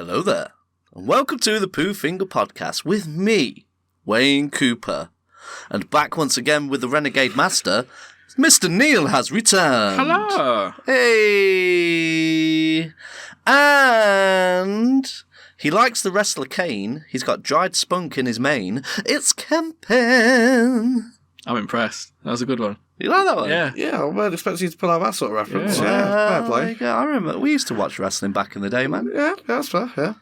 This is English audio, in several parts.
Hello there, and welcome to the Pooh Finger Podcast with me, Wayne Cooper. And back once again with the Renegade Master, Mr. Neil has returned. Hello. Hey. And he likes the wrestler Kane. He's got dried spunk in his mane. It's Kempen. I'm impressed. That was a good one. You like that one? Yeah. Yeah, I weren't expecting you to pull out that sort of reference. Yeah. Fair play. Yeah, I remember. We used to watch wrestling back in the day, man. Yeah, that's fair, yeah.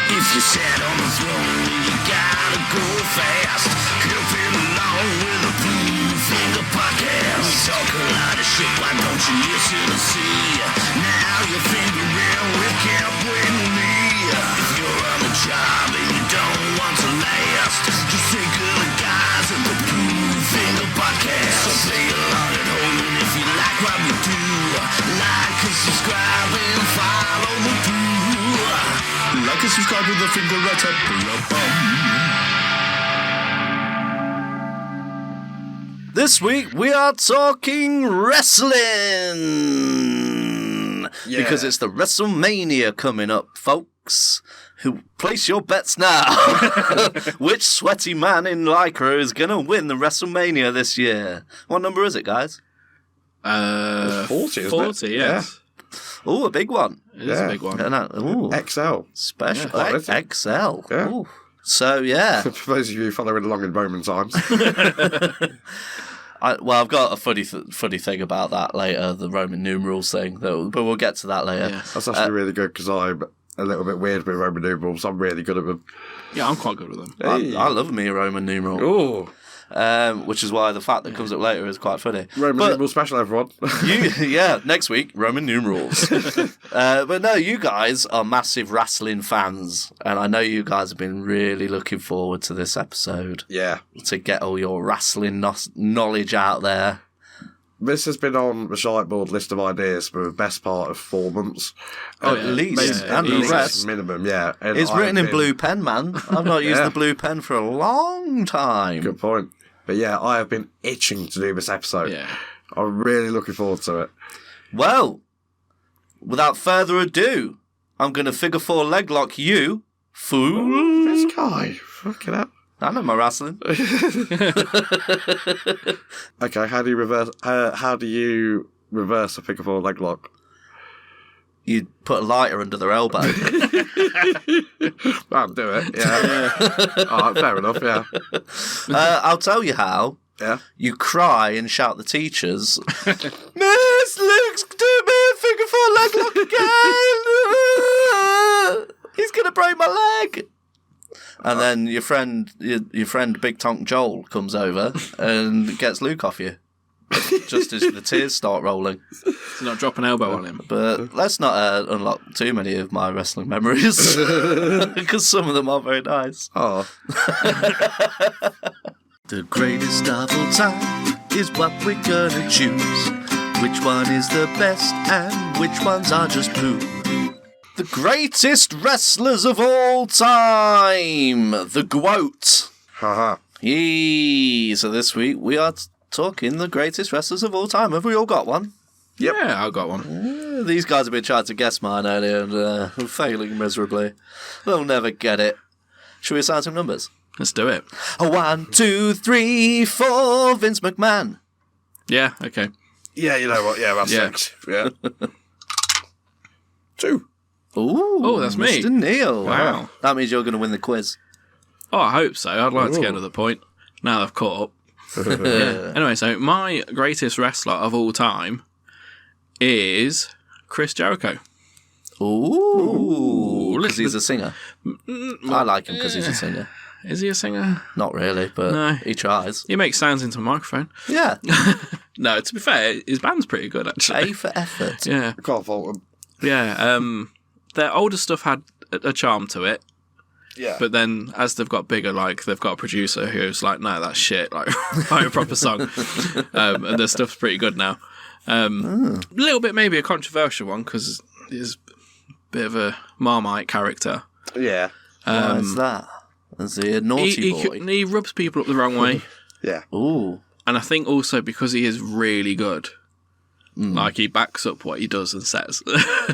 If you sat on the throne, you gotta go fast. Helping along with the Pooh Finger Podcast. We talk a lot of shit, why don't you listen and see? Now you're fingering with Camp with me. If you're on the job and you don't want to last, just think of the guys at the Pooh Finger Podcast. So play along at home, and if you like what we do, like and subscribe and follow the Pooh. Like and subscribe with the finger right up your bum. This week we are talking wrestling because it's the Wrestlemania coming up, folks. Who place your bets now? Which sweaty man in Lycra is going to win the Wrestlemania this year? What number is it, guys? 40, isn't 40, it? yes. Oh, a big one. It is a big one. Ooh, XL. special Yeah. XL. Yeah. Ooh. So yeah. For those of you following along in Roman times. I've got a funny thing about that later, the Roman numerals thing, but we'll get to that later. Yeah. That's actually really good because I'm a little bit weird with Roman numerals. I'm really good at them. Yeah, I'm quite good with them. I love me a Roman numeral, Oh, which is why the fact that comes up later is quite funny. Roman numeral special, everyone. Next week, Roman numerals. But no, you guys are massive wrestling fans, and I know you guys have been really looking forward to this episode Yeah. to get all your wrestling knowledge out there. This has been on the Shiteboard list of ideas for the best part of 4 months. At least, yeah, and the easy. rest. Minimum, yeah. And It's I've written in been- blue pen, man. I've not used Yeah. the blue pen for a long time. Good point. But yeah, I have been itching to do this episode. Yeah. I'm really looking forward to it. Well, without further ado, I'm going to figure 4 leglock you, fool. This guy, fucking up. I know my wrestling. Okay, how do you reverse a figure 4 leg lock? You put a lighter under their elbow. I'll do it. Yeah. All right, fair enough. Yeah. I'll tell you how. Yeah. You cry and shout the teachers. Miss Luke's doing me a figure 4 leglock again. He's going to break my leg. And then your friend Big Tonk Joel comes over and gets Luke off you. Just as the tears start rolling. So not drop an elbow on him. But let's not unlock too many of my wrestling memories. Because some of them are very nice. Oh. The greatest of all time is what we're gonna choose. Which one is the best and which ones are just poo? The greatest wrestlers of all time, the GWOAT. Haha. Yee. So this week we are talking the greatest wrestlers of all time. Have we all got one? Yep. Yeah, I got one. These guys have been trying to guess mine earlier and failing miserably. They'll never get it. Should we assign some numbers? Let's do it. 1, 2, 3, 4. Vince McMahon. Yeah, okay. Yeah, you know what? Yeah, that's Yeah. 6. Yeah. 2. Ooh, Oh, that's me. Mr. Neil. Wow. That means you're going to win the quiz. Oh, I hope so. I'd like to get Ooh. to the point. Now I've caught up. Anyway, so my greatest wrestler of all time is Chris Jericho. Ooh, because listen- he's a singer. I like him because he's a singer. Is he a singer? Not really, but No. he tries. He makes sounds into a microphone. Yeah. No, to be fair, his band's pretty good, actually. A for effort. Yeah. I can't fault them. Yeah. Their older stuff had a charm to it. Yeah. But then as they've got bigger, like they've got a producer who's like, no, that's shit. Like, write a proper song. And their stuff's pretty good now. A little bit maybe a controversial one because he's a bit of a Marmite character. Yeah. Why is that? Is he a naughty boy? He rubs people up the wrong way. Yeah. Ooh. And I think also because he is really good. Like, he backs up what he does and says.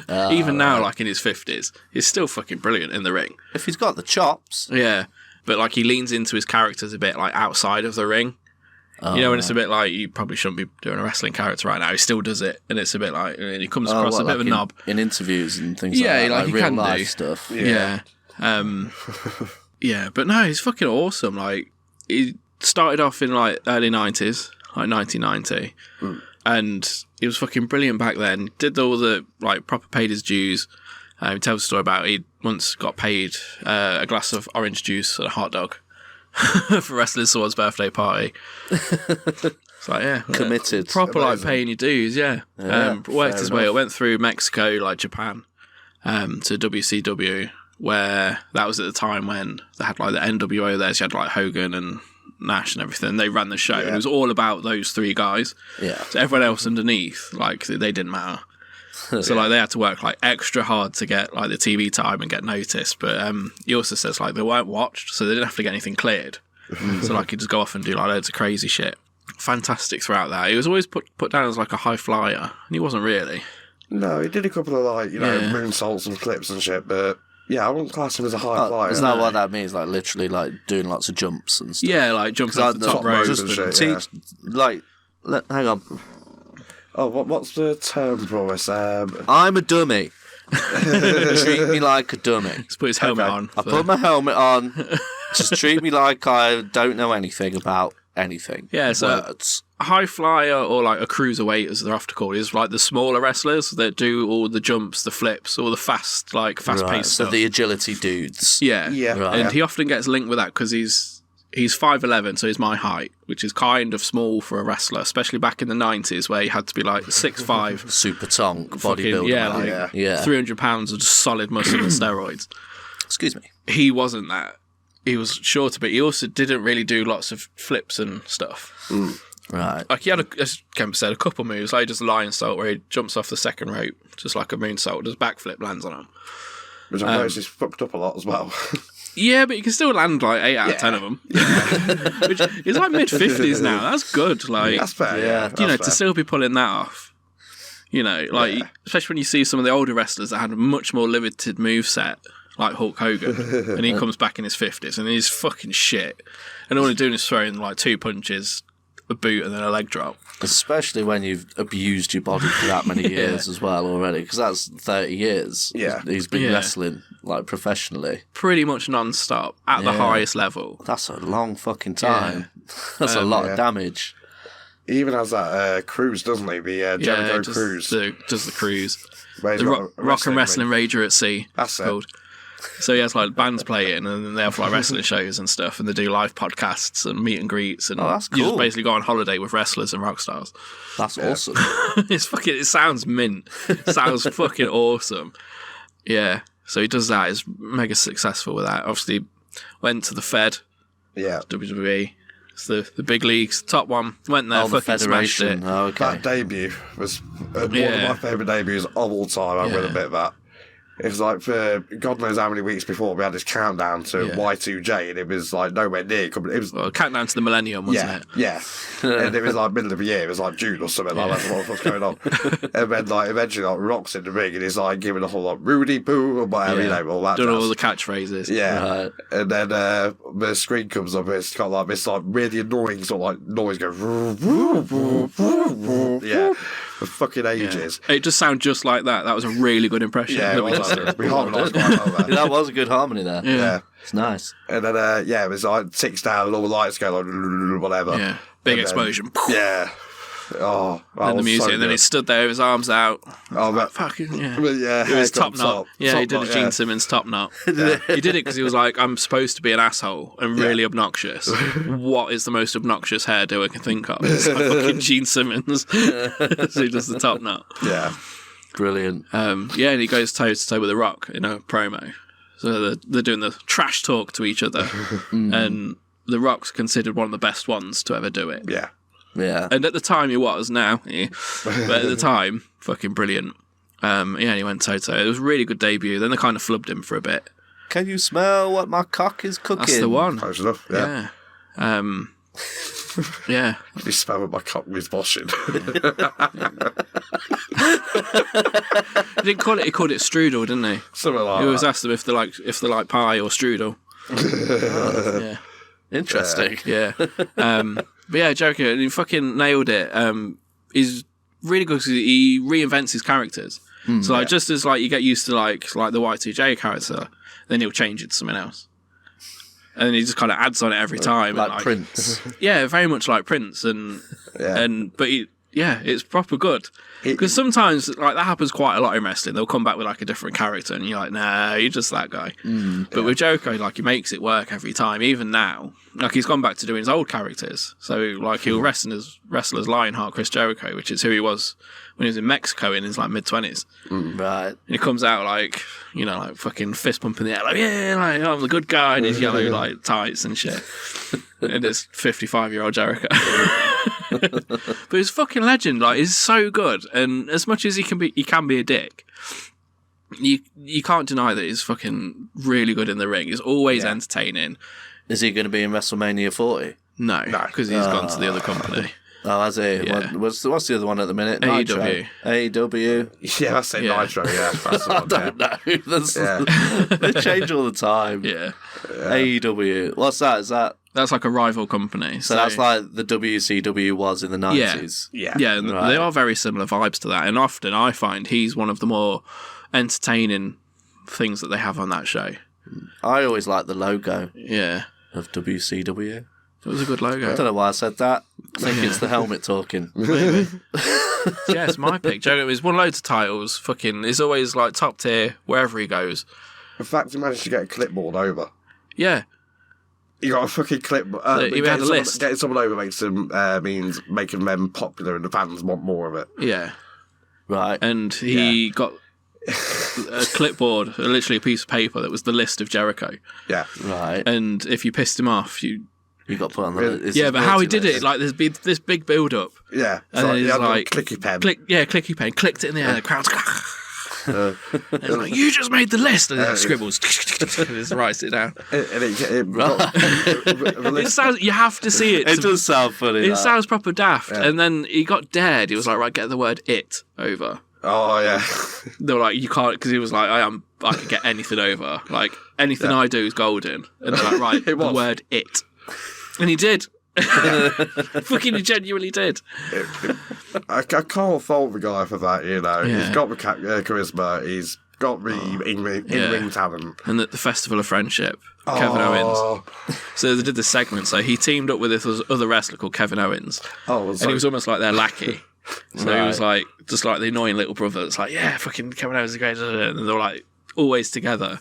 Even now, like, in his 50s, he's still fucking brilliant in the ring. If he's got the chops. Yeah. But, like, he leans into his characters a bit, like, outside of the ring. You know, and it's a bit like, you probably shouldn't be doing a wrestling character right now. He still does it. And it's a bit like, and he comes across a bit of a knob. In interviews and things like that. Like he real can life do stuff. Yeah. Yeah, but no, he's fucking awesome. Like, he started off in, like, early 90s, like 1990. And he was fucking brilliant back then. Did all the, like, proper paid his dues. He tells a story about he once got paid a glass of orange juice and a hot dog for Wrestling Sword's birthday party. It's like, yeah. Committed. Proper, like, paying your dues, yeah. Worked his way up, went through Mexico, like Japan, to WCW, where that was at the time when they had, like, the NWO there. So you had, like, Hogan and Nash and everything. They ran the show, and it was all about those three guys. Yeah. So everyone else underneath, like, they didn't matter. So like they had to work like extra hard to get like the TV time and get noticed. But he also says like they weren't watched, so they didn't have to get anything cleared. So like he'd just go off and do like loads of crazy shit. Fantastic throughout that. He was always put down as like a high flyer, and he wasn't really. No, he did a couple of like moonsaults and flips and shit, but. Yeah, I wouldn't class him as a high flyer. Isn't that what that means? Like, literally, like, doing lots of jumps and stuff? Yeah, like, jumping off the top rope. Just shit, hang on. Oh, what's the term for us? I'm a dummy. Treat me like a dummy. Just put his helmet on. I put my helmet on. Just treat me like I don't know anything about anything. Yeah, so a high flyer or like a cruiserweight, as they're often called, is like the smaller wrestlers that do all the jumps, the flips, all the fast-paced stuff. So the agility dudes. Yeah. Right. And he often gets linked with that because he's 5'11", so he's my height, which is kind of small for a wrestler, especially back in the 90s where you had to be like 6'5". Super tonk, bodybuilder. 300 pounds of just solid muscle and steroids. Excuse me. He wasn't that. He was shorter, but he also didn't really do lots of flips and stuff. Right. Like he had, as Kemp said, a couple moves. Like he does a lion salt where he jumps off the second rope, just like a moonsault, does backflip, lands on him. Which I noticed he's fucked up a lot as well. Yeah, but you can still land like 8 out of 10 of them. Which is like mid-50s now. That's good. Like, that's fair, yeah. To still be pulling that off. You know, like, especially when you see some of the older wrestlers that had a much more limited moveset, like Hulk Hogan, and he comes back in his 50s and he's fucking shit. And all he's doing is throwing like 2 punches, a boot, and then a leg drop. Especially when you've abused your body for that many years as well already, because that's 30 years. Yeah. He's been wrestling like professionally. Pretty much non-stop at the highest level. That's a long fucking time. That's a lot of damage. He even has that cruise, doesn't he? The Jericho cruise. Does the cruise. The Rock and Wrestling Rager at Sea. That's it. Called. So he has like bands playing, and then they have like wrestling shows and stuff, and they do live podcasts and meet and greets, and that's cool. You just basically go on holiday with wrestlers and rock stars. That's awesome. It sounds mint. It sounds fucking awesome. Yeah. So he does that. He's mega successful with that. Obviously, went to the Fed. Yeah. WWE. It's the big leagues. Top one. Went there. Fucking smashed it. Oh, okay. That debut was one of my favourite debuts of all time. I will admit that. It was like for God knows how many weeks before we had this countdown to Y2J, and it was like nowhere near. It was countdown to the millennium, wasn't it? Yeah. And it was like middle of the year. It was like June or something like that. What's going on? And then like eventually like Rock's in the ring and he's like giving the whole like Rudy Poo or whatever, you know, all that. Doing all the catchphrases. Yeah. Right. And then the screen comes up and it's got like this like really annoying sort of like noise going. For fucking ages. Yeah. It just sounds just like that. That was a really good impression. Yeah, we harmonised quite well there. That was a good harmony there. Yeah. It's nice. And then, it was like ticks down and all the lights go like whatever. Yeah. Big explosion. Yeah. Oh, and the music, and then he stood there with his arms out. Oh, but fucking yeah! It was top knot. Yeah, he did a Gene Simmons top knot. He did it because he was like, "I'm supposed to be an asshole and really obnoxious. What is the most obnoxious hairdo I can think of? It's like fucking Gene Simmons." So he does the top knot. Yeah, brilliant. And he goes toe to toe with The Rock in a promo. So they're doing the trash talk to each other, and The Rock's considered one of the best ones to ever do it. Yeah. Yeah. And at the time he was, now, yeah. But at the time, fucking brilliant. And he went toe-toe. It was a really good debut. Then they kind of flubbed him for a bit. Can you smell what my cock is cooking? That's the one. Close enough, yeah. Yeah. Can you smell what my cock was washing? He didn't call it. He called it strudel, didn't he? Something like He always that. asked them if they like pie or strudel. Yeah. Interesting. Yeah. But yeah, Jericho, he fucking nailed it. He's really good because he reinvents his characters. So like, just as like you get used to like the Y2J character, then he'll change it to something else. And then he just kind of adds on it every time. Like and, Prince. Yeah, very much like Prince. But it's proper good. Because sometimes like that happens quite a lot in wrestling. They'll come back with like a different character, and you're like, nah, you're just that guy. But with Jericho, like he makes it work every time. Even now, like he's gone back to doing his old characters. So like he'll wrestle as Lionheart Chris Jericho, which is who he was when he was in Mexico in his like mid-20s. Right. And he comes out like, you know, like fucking fist pumping the air, like, yeah, like I'm the good guy in his yellow like tights and shit. And it's 55-year-old Jericho. But he's a fucking legend. Like, he's so good. And as much as he can be a dick, you can't deny that he's fucking really good in the ring. He's always entertaining. Is he going to be in WrestleMania 40? No, because he's gone to the other company. Oh, has he? Yeah. What's the other one at the minute? AEW. AEW. Yeah, that's it. Yeah. Nitro, yeah. That's the one, I don't know. They change all the time. Yeah. AEW. What's that? Is that? That's like a rival company. So that's like the WCW was in the 90s. Yeah. Yeah, and Right. they are very similar vibes to that. And often I find he's one of the more entertaining things that they have on that show. I always like the logo Yeah. of WCW. It was a good I logo. don't know why I said that. I think it's the helmet talking. Maybe. Yeah, it's my pick. Joe, he's won loads of titles. Fucking, he's always like top tier wherever he goes. In fact, he managed to get a clipboard over. Yeah. You got a fucking clipboard. He had a list. Getting someone over means making them popular and the fans want more of it. Yeah. Right. And he got a clipboard, literally a piece of paper that was the list of Jericho. Yeah. Right. And if you pissed him off, You got put on the Really? list. yeah, but how he did it, like there's this big build up. Yeah. And then he he's had a like, clicky pen. clicky pen, clicked it in the air, the crowd's and it's like, you just made the list, and then scribbles, and just writes it down. It sounds, you have to see it. It does sound funny. It that. sounds proper daft. And then he got dared. He was like, right, get the word "it" over. Oh, yeah. They were like, you can't, because he was like, I could get anything over. Like, anything I do is golden. And they're like, right, the word "it." And he did. Fucking, he genuinely did. I can't fault the guy for that, you know. Yeah. He's got the charisma, he's got the in-ring talent. And at the Festival of Friendship, Kevin Owens. So they did this segment. So he teamed up with this other wrestler called Kevin Owens. And he was almost like their lackey. So he was like, just like the annoying little brother that's like, yeah, fucking Kevin Owens is great. And they were like, always together.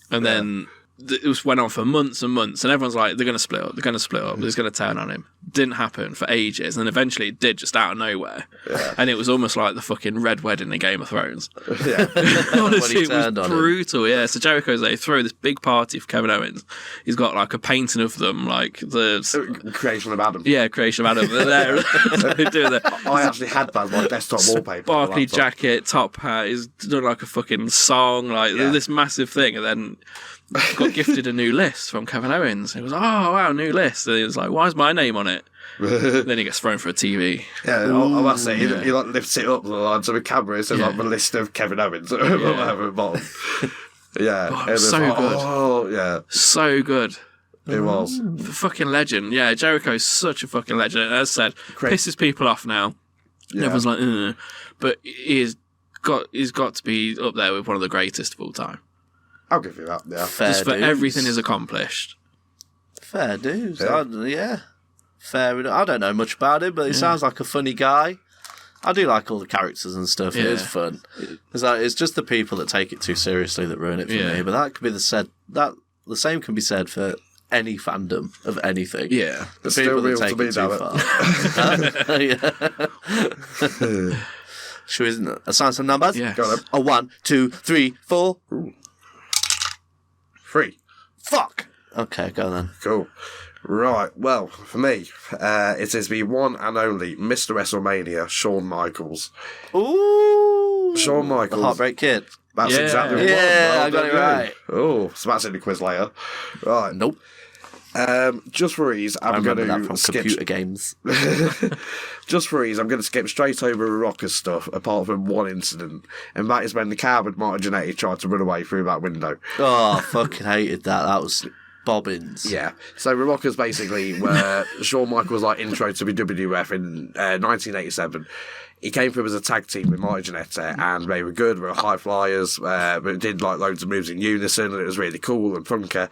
And then it went on for months and months. And everyone's like, they're going to split up. They're going to split up. He's going to turn on him. Didn't happen for ages. And eventually it did, just out of nowhere. Yeah. And it was almost like the fucking Red Wedding in Game of Thrones. Yeah. Honestly, it was turned on brutal. Yeah. So Jericho's they throw this big party for Kevin Owens. He's got like a painting of them, like the Creation of Adam. Yeah, Creation of Adam. They're there. They're doing that. I actually had that as my desktop wallpaper. Sparkly jacket, top hat. He's doing like a fucking song, like this massive thing, and then got gifted a new list from Kevin Owens. He was, oh wow, new list. And he was like, why is my name on it? Then he gets thrown for a TV. Yeah, I must say, he like lifts it up to the camera. It says like the list of Kevin Owens at the bottom. Yeah, Oh, so good. Oh, yeah, So good. it was. Fucking legend. Yeah, Jericho's such a fucking legend. And as I said, pisses people off now. Yeah. Everyone's like, ugh. But he's got to be up there with one of the greatest of all time. I'll give you that. Yeah, Fair Just for dues. everything he's accomplished. Fair dues. Yeah. Fair enough. I don't know much about him, but he sounds like a funny guy. I do like all the characters and stuff. It is Yeah. fun. It's just the people that take it too seriously that ruin it for me. But that could be the same can be said for any fandom of anything. Yeah. The It's people still that real take to me, it too damn far. Should we assign some numbers? Yeah. Go on then. 1, 2, 3, 4. 3. Fuck. Okay, go then. Cool. Right, well, for me, it is the one and only Mr. WrestleMania, Shawn Michaels. Ooh! Shawn The Michaels. Heartbreak Kid. That's exactly what it was. Yeah, I got it right. Oh, so that's in the quiz later. Right. Nope. Just for ease, I I'm going remember that to from skip. computer games. Just for ease, I'm going to skip straight over Rocker's stuff, apart from one incident, and that is when the coward Martin Jannetty tried to run away through that window. Oh, I fucking hated that. That was bobbins. Yeah. So the Rockers basically were Shawn Michaels' like intro to the WWF in 1987. He came through as a tag team with Martin Jannetty, and they were good. They were high flyers, but did like loads of moves in unison, and it was really cool and funky.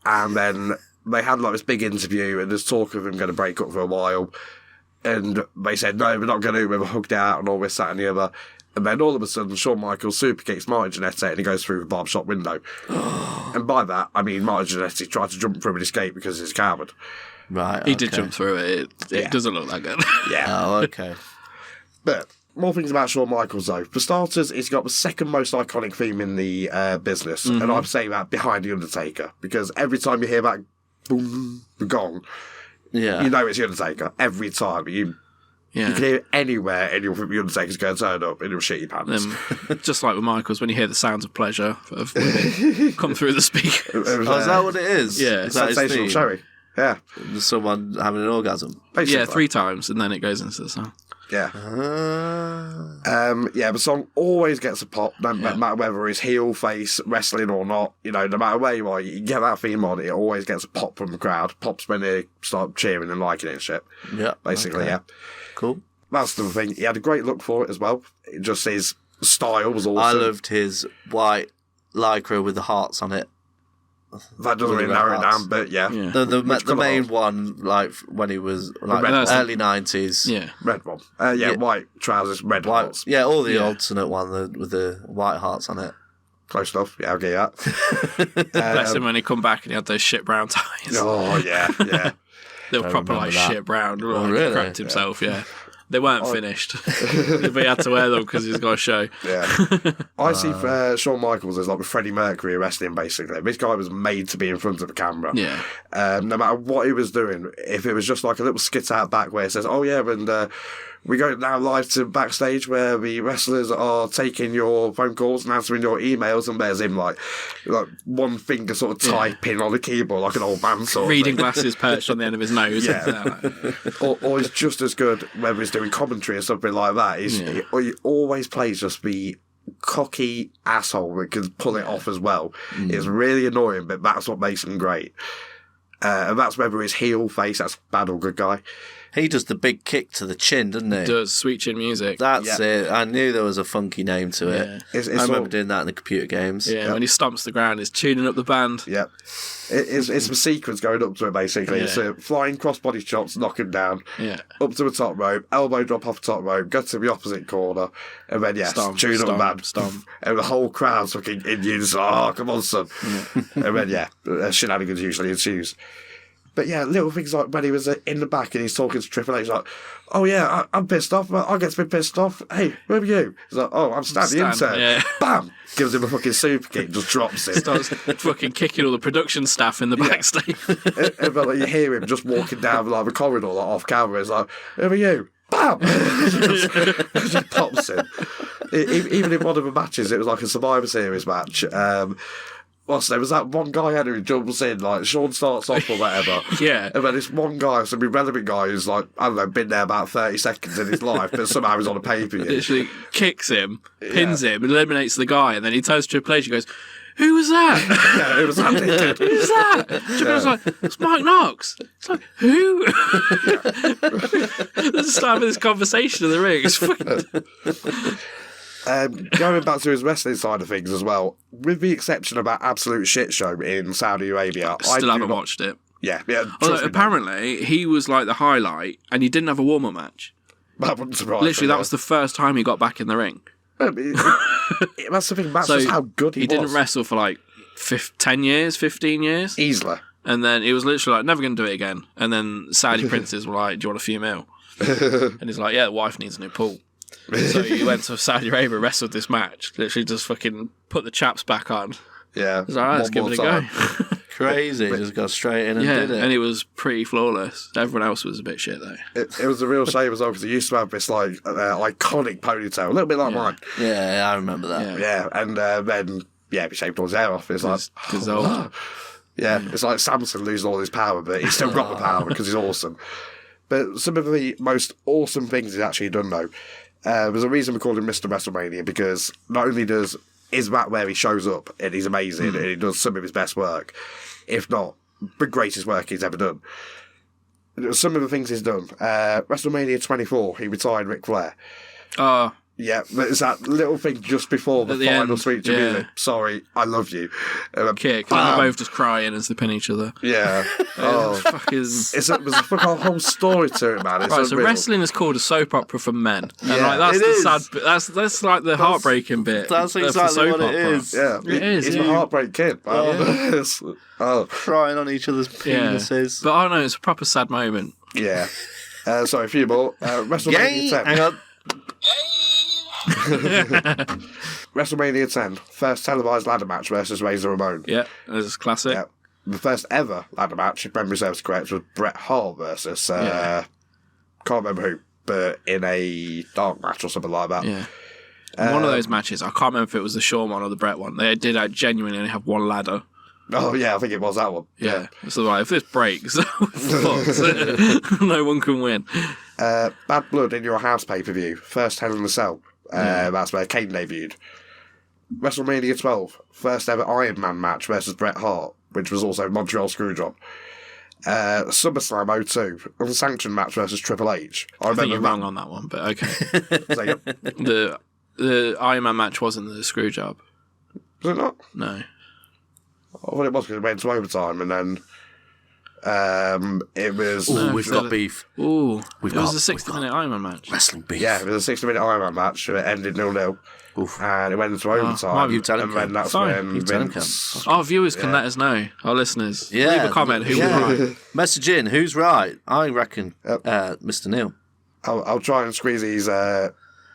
And then they had like this big interview, and there's talk of him going to break up for a while. And they said, no, we're not going to. We were hugged out and all this, that, and the other. And then all of a sudden, Shawn Michaels super kicks Martin Jannetty and he goes through the barb shop window. And by that, I mean Martin Jannetty tried to jump through and escape because he's a coward. Right. He did jump through it. It doesn't look that good. Yeah. Oh, okay. But more things about Shawn Michaels, though. For starters, he's got the second most iconic theme in the business. And I'm saying that behind The Undertaker. Because every time you hear that boom, the gong, Yeah. you know it's The Undertaker. Every time. You can hear it anywhere and you'll think The Undertaker's going to turn up and he'll shit your pants. Just like with Michaels, when you hear the sounds of pleasure of women come through the speakers. It was, Oh, is that what it is? Yeah. Is that his sensational theme? cherry. Yeah. Someone having an orgasm. Basically. Yeah, 3 times, and then it goes into the song. Yeah. Ah. The song always gets a pop, no matter whether it's heel, face, wrestling or not. You know, no matter where you are, you get that theme on, it always gets a pop from the crowd. Pops when they start cheering and liking it and shit. Yeah. Basically, okay. yeah. Cool. That's the thing. He had a great look for it as well. It just his style was awesome. I loved his white lycra with the hearts on it. That doesn't really Red narrow it hearts. down, but yeah. The main one, like when he was like red early 90s. Yeah. Red one. White trousers, red White, hearts. yeah, all the alternate one with the white hearts on it. Close enough. Yeah, I'll get that. Bless him when he come back and he had those shit brown ties. Oh, yeah, yeah. They were proper like remember that. shit brown. Oh, Like, really? He cracked himself, yeah. They weren't finished. But he had to wear them because he's got a show. Yeah. I see Shawn Michaels as like the Freddie Mercury of wrestling, basically. This guy was made to be in front of the camera. Yeah. No matter what he was doing, if it was just like a little skit out back where it says, oh, yeah, and we go now live to backstage where the wrestlers are taking your phone calls and answering your emails, and there's him like one finger sort of typing on the keyboard like an old man sort of Reading thing. glasses perched on the end of his nose. Yeah. or he's just as good whether he's doing commentary or something like that. He always plays just the cocky asshole that can pull it off as well. It's really annoying, but that's what makes him great. And that's whether his heel, face, that's bad or good guy. He does the big kick to the chin, doesn't he? Does sweet chin music. That's it. I knew there was a funky name to it. It's I remember all- doing that in the computer games. Yeah, when he stomps the ground, he's tuning up the band. Yeah. It's the sequence going up to it, basically. Yeah. It's flying crossbody chops, knock him down, Yeah. up to the top rope, elbow drop off the top rope, go to the opposite corner, and then, Stomp, tune up stomp, band. stomp. And the whole crowd's fucking in unison. Oh, come on, son. And then, shenanigans usually ensues. But yeah, little things like when he was in the back and he's talking to Triple H, like, oh yeah, I'm pissed off. I get to be pissed off. Hey, where are you? He's like, oh, I'm Stan, the intern. yeah. Bam! Gives him a fucking super kick, just drops it. Starts fucking kicking all the production staff in the backstage. And then, like, you hear him just walking down like the corridor, like off camera. It's like, who are you? Bam! just pops him. Even in one of the matches, it was like a Survivor Series match. There was that one guy who jumps in, like Sean starts off or whatever. Yeah. And then this one guy, some irrelevant guy who's like, I don't know, been there about 30 seconds in his life, but somehow he's on a pay-per-view. Literally kicks him, pins him, eliminates the guy, and then he turns to Triple H and goes, who was that? Yeah, it was that dickhead. Who's that? Triple H was like, it's Mike Knox. It's like, who? Let's start having this conversation in the ring. It's fucking... Going back to his wrestling side of things as well, with the exception of that absolute shit show in Saudi Arabia, Still haven't watched it. Yeah. Although trust me, apparently he was like the highlight, and he didn't have a warm-up match. that wouldn't surprise Literally, me. that was the first time he got back in the ring. That's the thing. That's just how good he was. He didn't wrestle for like 10 years, 15 years. Easily. And then he was literally like, never going to do it again. And then Saudi princes were like, do you want a few mil? And he's like, yeah, the wife needs a new pool. So he went to Saudi Arabia, wrestled this match, literally just fucking put the chaps back on. Yeah. He's like, all right, let's give it a go. Crazy. Just got straight in and did it. And it was pretty flawless. Everyone else was a bit shit, though. It was a real shame as well, because he used to have this, like, iconic ponytail, a little bit like mine. Yeah, I remember that. Yeah, and then, he shaved all his hair off. It's like... Yeah, it's like Samson losing all his power, but he's still got the power because he's awesome. But some of the most awesome things he's actually done, though, there's a reason we call him Mr. WrestleMania, because not only is that where he shows up and he's amazing and he does some of his best work, if not the greatest work he's ever done. Some of the things he's done. WrestleMania 24, he retired Ric Flair. Yeah, but it's that little thing just before the final speech of music. Sorry, I love you. Kick, and they're both just crying as they pin each other. Yeah. There's a fucking whole story to it, man. It's so wrestling is called a soap opera for men. And that's the sad bit. That's like the heartbreaking bit. That's exactly what it is. Yeah, it is. He's a heartbreak kid, man. Crying on each other's penises. But I know it's a proper sad moment. Yeah. Sorry, a few more. WrestleMania 10. Hang on. WrestleMania 10, first televised ladder match versus Razor Ramon. Yeah, this is classic. Yeah. The first ever ladder match, if memory serves correct, was Bret Hart versus can't remember who, but in a dark match or something like that. Yeah. One of those matches, I can't remember if it was the Shawn one or the Bret one. They did genuinely only have one ladder. Oh yeah, I think it was that one. Yeah. So like, if this breaks, no one can win. Bad Blood in Your House pay-per-view, first Hell in a Cell. That's where Kane debuted. WrestleMania 12, first ever Iron Man match versus Bret Hart, which was also Montreal Screwjob. SummerSlam 02, unsanctioned match versus Triple H. I think you're wrong on that one, but okay. The Iron Man match wasn't the Screwjob. Was it not? No. I thought it was because it went to overtime, and then it was... we've got beef. It was a 60-minute Iron Man match. Wrestling beef. Yeah, it was a 60-minute Iron Man match. It ended 0-0. And it went into overtime. You tell him, and then that's when Vince... Our viewers can let us know. Our listeners. Yeah. Leave a comment who was right. Message in. Who's right? I reckon Mr. Neil. I'll try and squeeze these...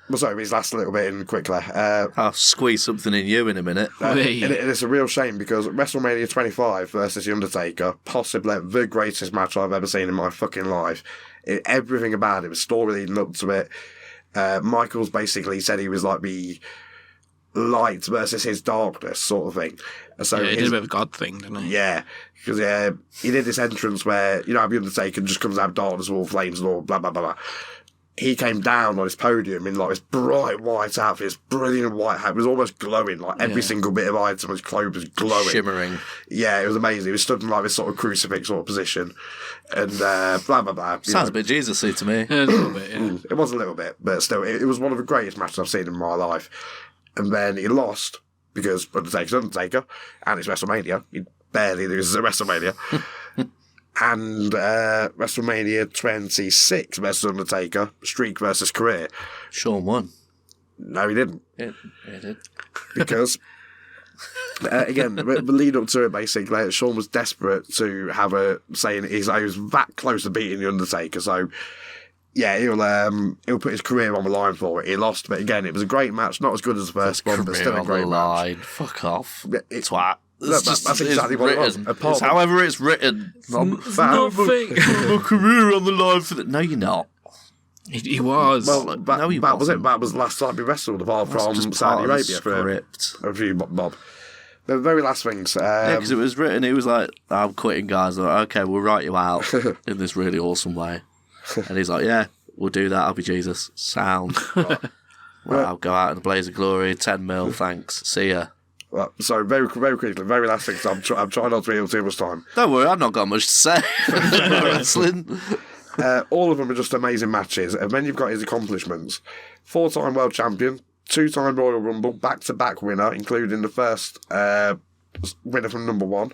his last little bit in quickly. I'll squeeze something in you in a minute. And it's a real shame because WrestleMania 25 versus The Undertaker, possibly the greatest match I've ever seen in my fucking life. Everything about it, the story leading up to it. Michaels basically said he was like the light versus his darkness sort of thing. So he did a bit of a God thing, didn't he? Yeah, because he did this entrance where, The Undertaker just comes out of darkness, all flames and all blah, blah, blah, blah. He came down on his podium in like this bright white outfit, this brilliant white hat. It was almost glowing, like every single bit of item was clothes was glowing. Shimmering. Yeah, it was amazing. He was stood in like this sort of crucifix sort of position. And blah, blah, blah. Sounds a bit Jesus-y to me. Yeah, a little bit, yeah. It was a little bit, but still, it was one of the greatest matches I've seen in my life. And then he lost because Undertaker's Undertaker, and it's WrestleMania. He barely loses at WrestleMania. And WrestleMania 26 versus Undertaker, streak versus career. Sean won. No, he didn't. Yeah, he did. Because, again, the lead up to it, basically, Sean was desperate to have saying he was that close to beating the Undertaker. So, yeah, he'll put his career on the line for it. He lost, but again, it was a great match. Not as good as the first one, but still a great match. Fuck off. Twat. That's exactly what it was. It's however it's written. Nothing. My career on the line for that. No, you're not. He was. Well, that was it. That was the last time he wrestled, apart from Saudi Arabia for a few bob. The very last things. Because it was written, he was like, I'm quitting, guys. Like, okay, we'll write you out in this really awesome way. And he's like, yeah, we'll do that. I'll be Jesus. Sound. Well, I'll go out in a blaze of glory. 10 mil, thanks. See ya. Well, so very, very quickly, very last thing. I'm trying not to be too much time. Don't worry, I've not got much to say about wrestling. All of them are just amazing matches, and then you've got his accomplishments: 4-time world champion, 2-time Royal Rumble, back-to-back winner, including the first winner from number 1,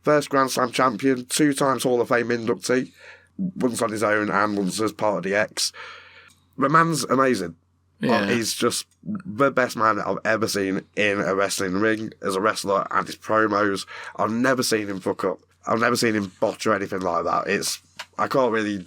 first Grand Slam champion, 2 times Hall of Fame inductee, once on his own and once as part of the X. The man's amazing. Yeah. He's just the best man that I've ever seen in a wrestling ring as a wrestler, and his promos. I've never seen him fuck up. I've never seen him botch or anything like that. I can't really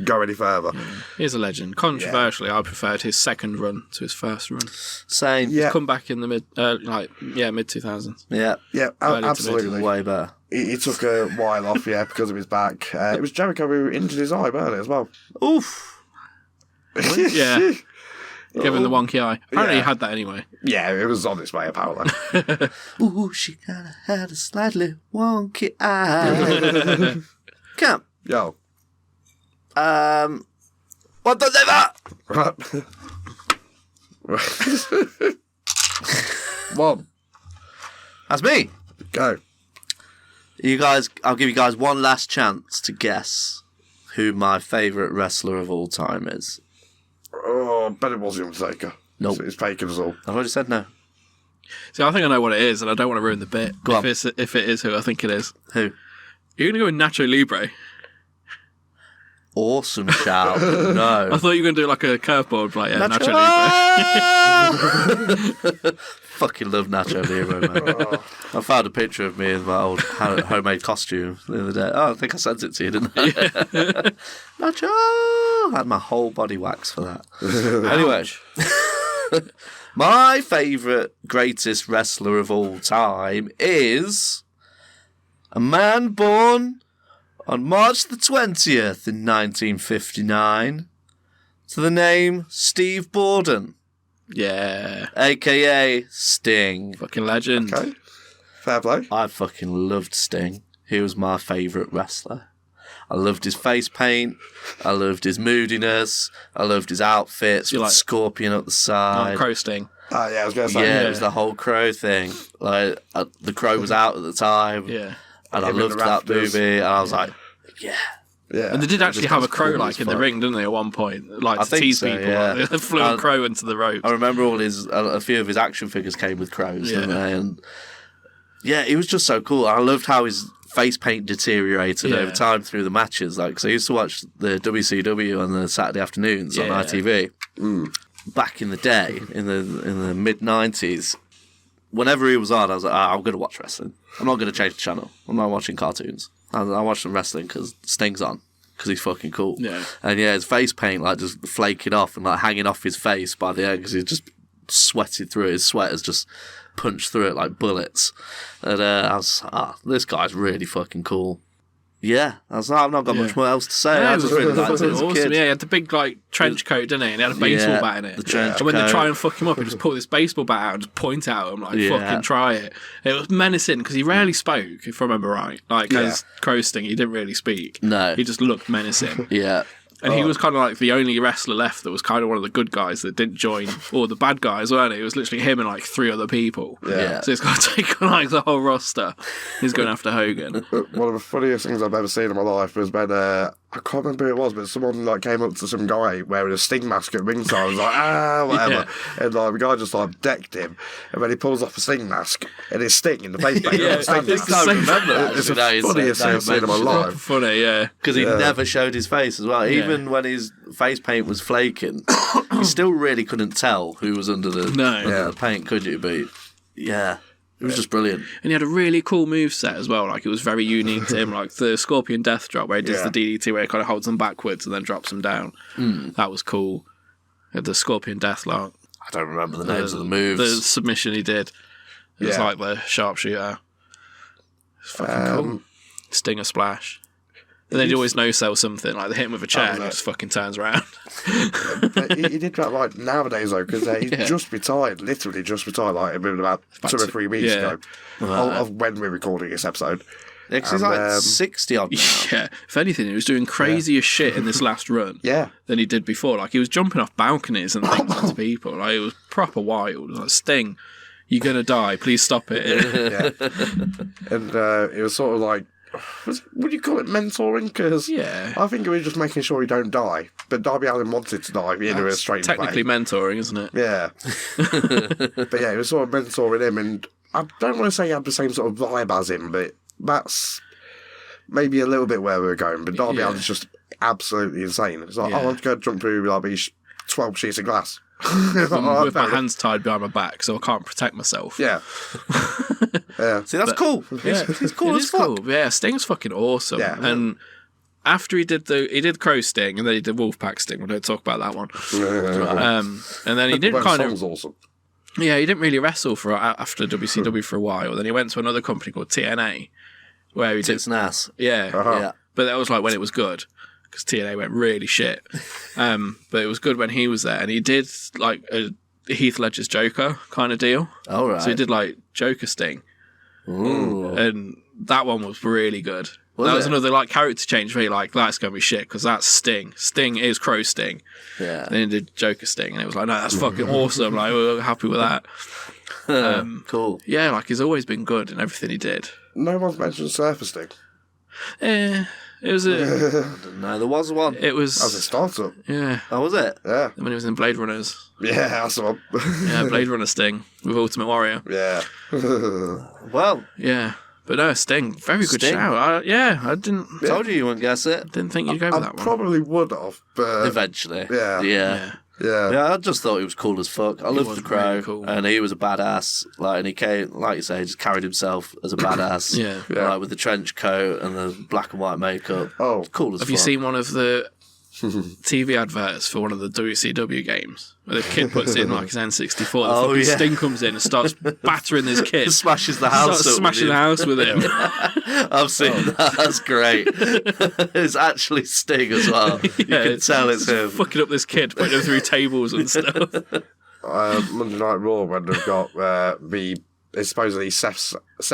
go any further. He's a legend. Controversially, I preferred his second run to his first run. Same. Yeah. Come back in the mid 2000s. Yeah. Yeah, Early to absolutely. Way better. He took a while off, because of his back. It was Jericho who injured his eye, weren't it, as well? Oof. Yeah. Give him the wonky eye. Apparently Yeah. he had that anyway. Yeah, it was on its way, apparently. Ooh, she kinda had a slightly wonky eye. Come. Yo. What the never? One. That's me. Go. You guys, I'll give you guys one last chance to guess who my favourite wrestler of all time is. Oh, bet it was the Undertaker. Nope. It's faking us all. I've already said no. See, I think I know what it is, and I don't want to ruin the bit. Go on. If it is who I think it is. Who? You're going to go with Nacho Libre. Awesome shout. No. I thought you were going to do like a curveball, like, yeah, Nacho Libre. Fucking love Nacho Libre, man. I found a picture of me in my old homemade costume the other day. Oh, I think I sent it to you, didn't I? Nacho! I had my whole body wax for that. Anyway. My favourite greatest wrestler of all time is a man born on March the 20th in 1959 to the name Steve Borden, Yeah. a.k.a. Sting. Fucking legend. Okay. Fair play. I fucking loved Sting. He was my favourite wrestler. I loved his face paint. I loved his moodiness. I loved his outfits with like- the scorpion up the side. Crow Sting. Yeah, I was going to say. Yeah, it was the whole Crow thing. Like the Crow was out at the time, Yeah. and I Him in loved the that rafters. movie. And I was like, yeah, Yeah. And they did actually have a crow cool like as in the fuck. ring, didn't they, at one point? Like I to think tease so, people. yeah. Like, they flew a crow into the ropes. I remember a few of his action figures came with crows, didn't Yeah. they? And yeah, he was just so cool. I loved how his face paint deteriorated Yeah. over time through the matches. Like, so I used to watch the WCW on the Saturday afternoons on Yeah. ITV. Back in the day, in the mid '90s, whenever he was on, I was like, I'm going to watch wrestling. I'm not going to change the channel. I'm not watching cartoons. I watch some wrestling because Sting's on. Because he's fucking cool. Yeah. And yeah, his face paint like just flaking off and like hanging off his face by the end because he just sweated through it. His sweat has just punched through it like bullets. And I was this guy's really fucking cool. Yeah, I've not got much more else to say. Yeah, I it just was really liked it fucking as a awesome. kid. Yeah, he had the big like trench coat, didn't he? And he had a baseball Yeah, bat in it. the trench and when they coat. try and fuck him up, he just pull this baseball bat out and just point it at him like, Yeah. fucking try it. It was menacing because he rarely spoke, if I remember right. Like, as Crow Sting, he didn't really speak. No. He just looked menacing. Yeah. And he was kind of like the only wrestler left that was kind of one of the good guys that didn't join all the bad guys, weren't it? It was literally him and like 3 other people. Yeah. So he's got to take on like the whole roster. He's going after Hogan. One of the funniest things I've ever seen in my life was when I can't remember who it was, but someone like came up to some guy wearing a Sting mask at ringside. I was like, whatever. Yeah. And like the guy just like decked him, and then he pulls off a Sting mask, and it's Sting in the face paint. Yeah, Sting I think mask. so. I remember that. It's the Now you funniest say- thing now I've seen in my you mention it. life. Funny, yeah. Because he never showed his face as well. Even when his face paint was flaking, you still really couldn't tell who was under the, No. under the paint, could you? But yeah, it was just brilliant. And he had a really cool moveset as well. Like, it was very unique to him. Like, the Scorpion Death Drop, where he does the DDT, where he kind of holds them backwards and then drops them down. That was cool. He had the Scorpion Death Lock. I don't remember the names of the moves. The submission he did. It was Yeah. like the sharpshooter. It's fucking cool. Stinger Splash. And then he'd always no-sell something. Like, they hit him with a chair and he just fucking turns around. But he did that like nowadays though, because he's just retired, literally just retired, like about 2 or 3 weeks ago. Of when we're recording this episode. Yeah, 'cause he's like 60 odd now. Yeah. If anything, he was doing crazier shit in this last run. Yeah. Than he did before. Like, he was jumping off balconies and things to people. Like, it was proper wild. It was like, Sting, you're gonna die. Please stop it. Yeah. And it was sort of like, would you call it mentoring? Because Yeah. I think it was just making sure he don't die. But Darby Allin wanted to die in a strange Technically way. mentoring, isn't it? Yeah. But yeah, it was sort of mentoring him. And I don't want to say he had the same sort of vibe as him, but that's maybe a little bit where we're going. But Darby Allin's just absolutely insane. It's like, I want to go jump through like these 12 sheets of glass. With my hands tied behind my back, so I can't protect myself. Yeah. Yeah. See, that's cool. Yeah, He's cool it as is fuck. cool. Yeah, Sting's fucking awesome. Yeah. And after he did Crow Sting and then he did Wolfpack Sting. We don't talk about that one. And then he didn't kind of. Awesome. Yeah, he didn't really wrestle after WCW for a while. Then he went to another company called TNA, where he did Tits and ass. Yeah, Yeah. but that was like when it was good, because TNA went really shit. But it was good when he was there, and he did like a Heath Ledger's Joker kind of deal. All right. So he did like Joker Sting, and that one was really good. That was another like character change where you're like, that's gonna be shit because that's Sting. Sting is Crow Sting. Yeah. Then he did Joker Sting, and it was like, no, that's fucking awesome. Like, we're happy with that. Cool. Yeah, like he's always been good in everything he did. No one's mentioned Surfer Sting. It was No, there was one. It was As a startup. yeah. Oh, was it? Yeah. When he was in Blade Runners. Yeah, that's the one. Yeah, Blade Runner Sting with Ultimate Warrior. Yeah. Well, Yeah. But no, Sting, very good Sting. shout. I didn't told you wouldn't guess it. think you'd go with I that one. probably would have, but Eventually. Yeah. Yeah. yeah. Yeah, I just thought he was cool as fuck. I loved was the Crow, really cool. and he was a badass. Like, and he came, like you say, just carried himself as a badass. Yeah. Yeah. Like with the trench coat and the black and white makeup. Oh. Cool as Have fuck. you seen one of the TV adverts for one of the WCW games where the kid puts in like his N64? Oh, fucking yeah. Sting comes in and starts battering this kid. Smashes the house Starts up. smashing the house with him. I've seen that. That's great. It's actually Sting as well. You can tell it's him. Fucking up this kid, putting him through tables and stuff. Monday Night Raw when they've got it's supposedly Seth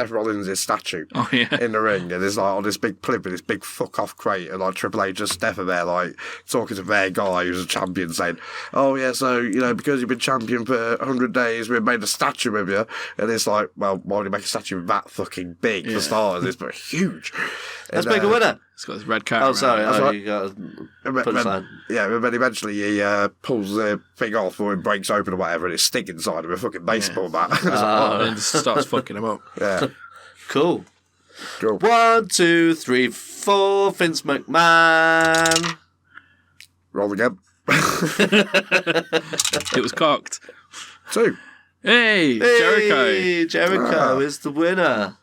Rollins' statue Oh yeah. in the ring, and there's like on this big plimp with this big fuck off crate, and like Triple H just stepping there, like talking to their guy who's a champion, saying, "Oh yeah, so because you've been champion for 100 days, we've made a statue of you." And it's like, well, why would you make a statue that fucking big for starters? It's but huge. Let's And, make a winner. It's got this red coat. Oh, around sorry. it. That's Oh, right. you got And to then- put aside. yeah, and then eventually he pulls the thing off or it breaks open or whatever, and it's stick inside of a fucking baseball bat. It's like, And then just starts fucking him up. yeah, Cool. cool. 1, 2, 3, 4. Vince McMahon. Roll again. It was cocked. 2. Hey, Jericho. Hey, Jericho is the winner.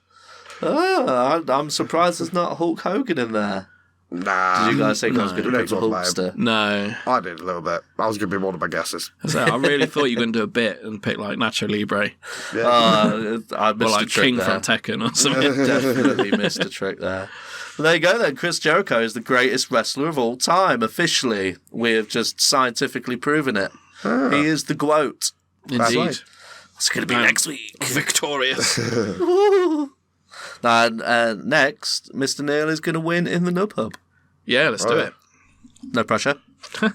Oh, I'm surprised there's not Hulk Hogan in there. Nah. Did you guys think I was going We to don't pick the talk about him. Hulkster? No. I did a little bit. I was going to be one of my guesses. So I really thought you were going to do a bit and pick like Nacho Libre Yeah. I missed or a like trick King there. from Tekken or something. Definitely missed a trick there. Well, there you go then. Chris Jericho is the greatest wrestler of all time. Officially, we have just scientifically proven it. He is the GOAT. Indeed. It's going to be next week. Victorious. And next, Mr. Neil is going to win in the Nub Hub. Yeah, let's do it. No pressure. So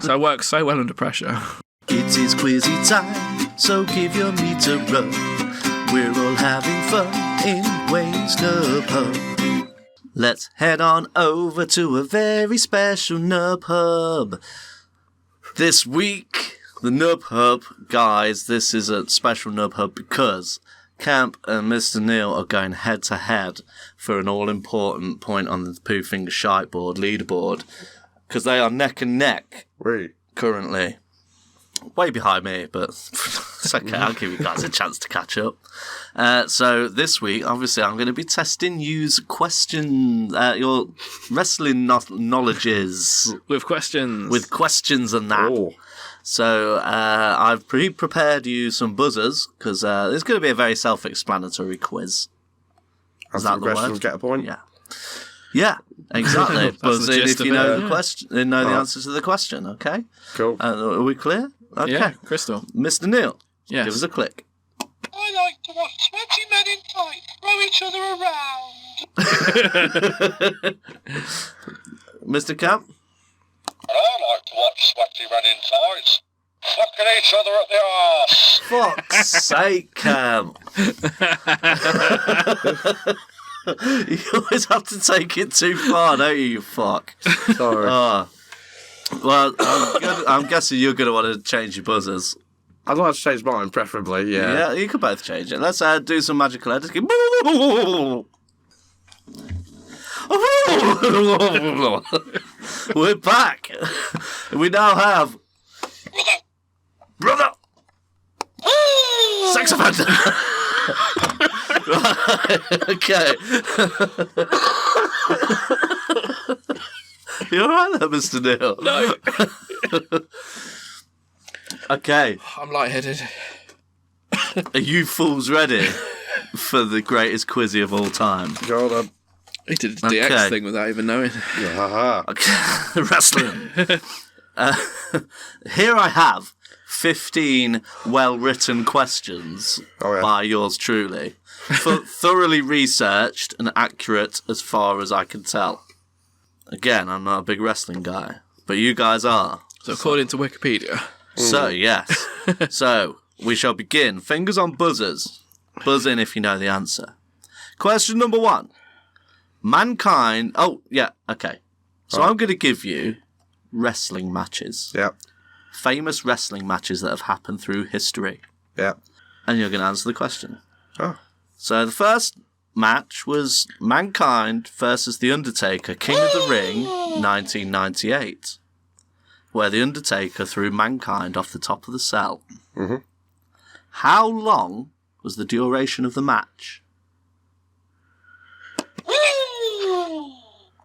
I work so well under pressure. It is quizzy time, so give your meat a rub. We're all having fun in Wayne's Nub Hub. Let's head on over to a very special Nub Hub. This week, the Nub Hub, guys, this is a special Nub Hub because Camp and Mr. Neil are going head to head for an all-important point on the Pooh Finger Shite board, leaderboard, because they are neck and neck Wait. currently. Way behind me, but it's okay. I'll give you guys a chance to catch up. So this week, obviously, I'm going to be testing you's questions, your wrestling knowledges With questions. with questions and that. Oh. So I've prepared you some buzzers because it's going to be a very self-explanatory quiz. As that the the questions word? get a point? Yeah. Yeah, exactly. Buzz the in gist if you of know it. the question, know the answer to the question. Okay. Cool. Are we clear? Okay. Yeah, Crystal. Mr. Neil, Yes. give us a click. I like to watch sweaty men in tights throw each other around. Mr. Camp? I like to watch sweaty men in tights fucking each other up the arse. Fuck's sake, Cam. You always have to take it too far, don't you, you fuck? Sorry. Oh. Well, I'm guessing you're going to want to change your buzzers. I'd like to change mine, preferably, yeah. Yeah, you could both change it. Let's do some magical editing. We're back. We now have brother sex offender. Right, okay. You all right there, Mr. Neil? No. Okay. I'm lightheaded. Are you fools ready for the greatest quizzy of all time? Go on. He did the DX thing without even knowing. Okay. Wrestling. Here I have 15 well-written questions by yours truly, thoroughly researched and accurate as far as I can tell. Again, I'm not a big wrestling guy, but you guys are. So according to Wikipedia. So, yes. So, we shall begin. Fingers on buzzers. Buzz in if you know the answer. Question number 1. Mankind... Oh, yeah, okay. So I'm going to give you wrestling matches. Yep. Famous wrestling matches that have happened through history. Yep. And you're going to answer the question. Oh. So the first match was Mankind versus The Undertaker, King of the Ring, 1998. Where The Undertaker threw Mankind off the top of the cell. Mm-hmm. How long was the duration of the match?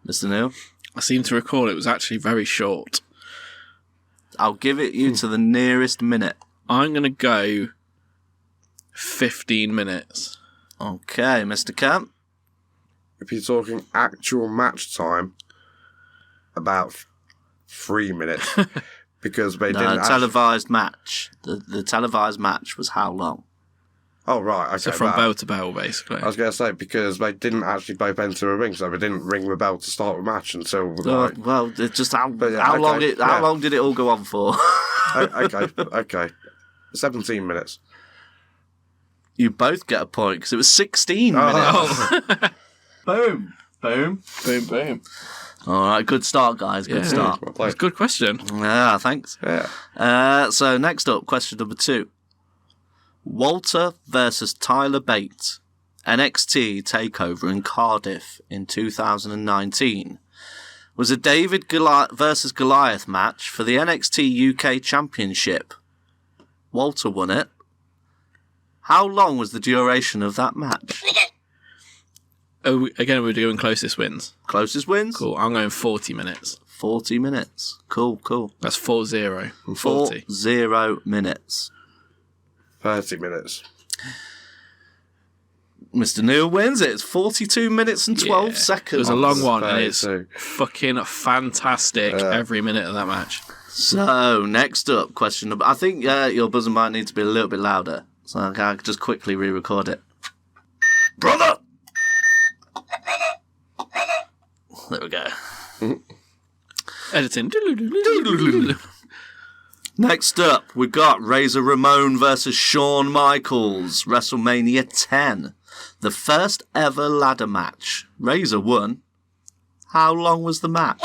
Mr. Neil? I seem to recall it was actually very short. I'll give it you to the nearest minute. I'm going to go 15 minutes. Okay, Mr. Camp? If you're talking actual match time, about 3 minutes. Because they didn't televised match. The televised match was how long? Oh, right. Okay, So from bell to bell, basically. I was going to say, because they didn't actually both enter a ring, so they didn't ring the bell to start the match until... Well, it's just how long did it all go on for? Okay. 17 minutes. You both get a point, because it was 16 minutes. Oh. Boom. Boom. Boom, boom. All right, good start, guys. Good start. That's a good question. Yeah, thanks. Yeah. So next up, question number 2. Walter versus Tyler Bate, NXT TakeOver in Cardiff in 2019, was a David versus Goliath match for the NXT UK Championship. Walter won it. How long was the duration of that match? Oh, again, we're doing closest wins. Closest wins? Cool. I'm going 40 minutes. 40 minutes. Cool. That's 40. 40 minutes. 30 minutes. Mr. Neil wins it. It's 42 minutes and 12 seconds. It was a long one, and 32. it's fucking fantastic every minute of that match. So, next up, question number... I think your buzzer might need to be a little bit louder, so I can just quickly re-record it. Brother! There we go. Editing. Next up, we got Razor Ramon versus Shawn Michaels, WrestleMania 10. The first ever ladder match. Razor won. How long was the match?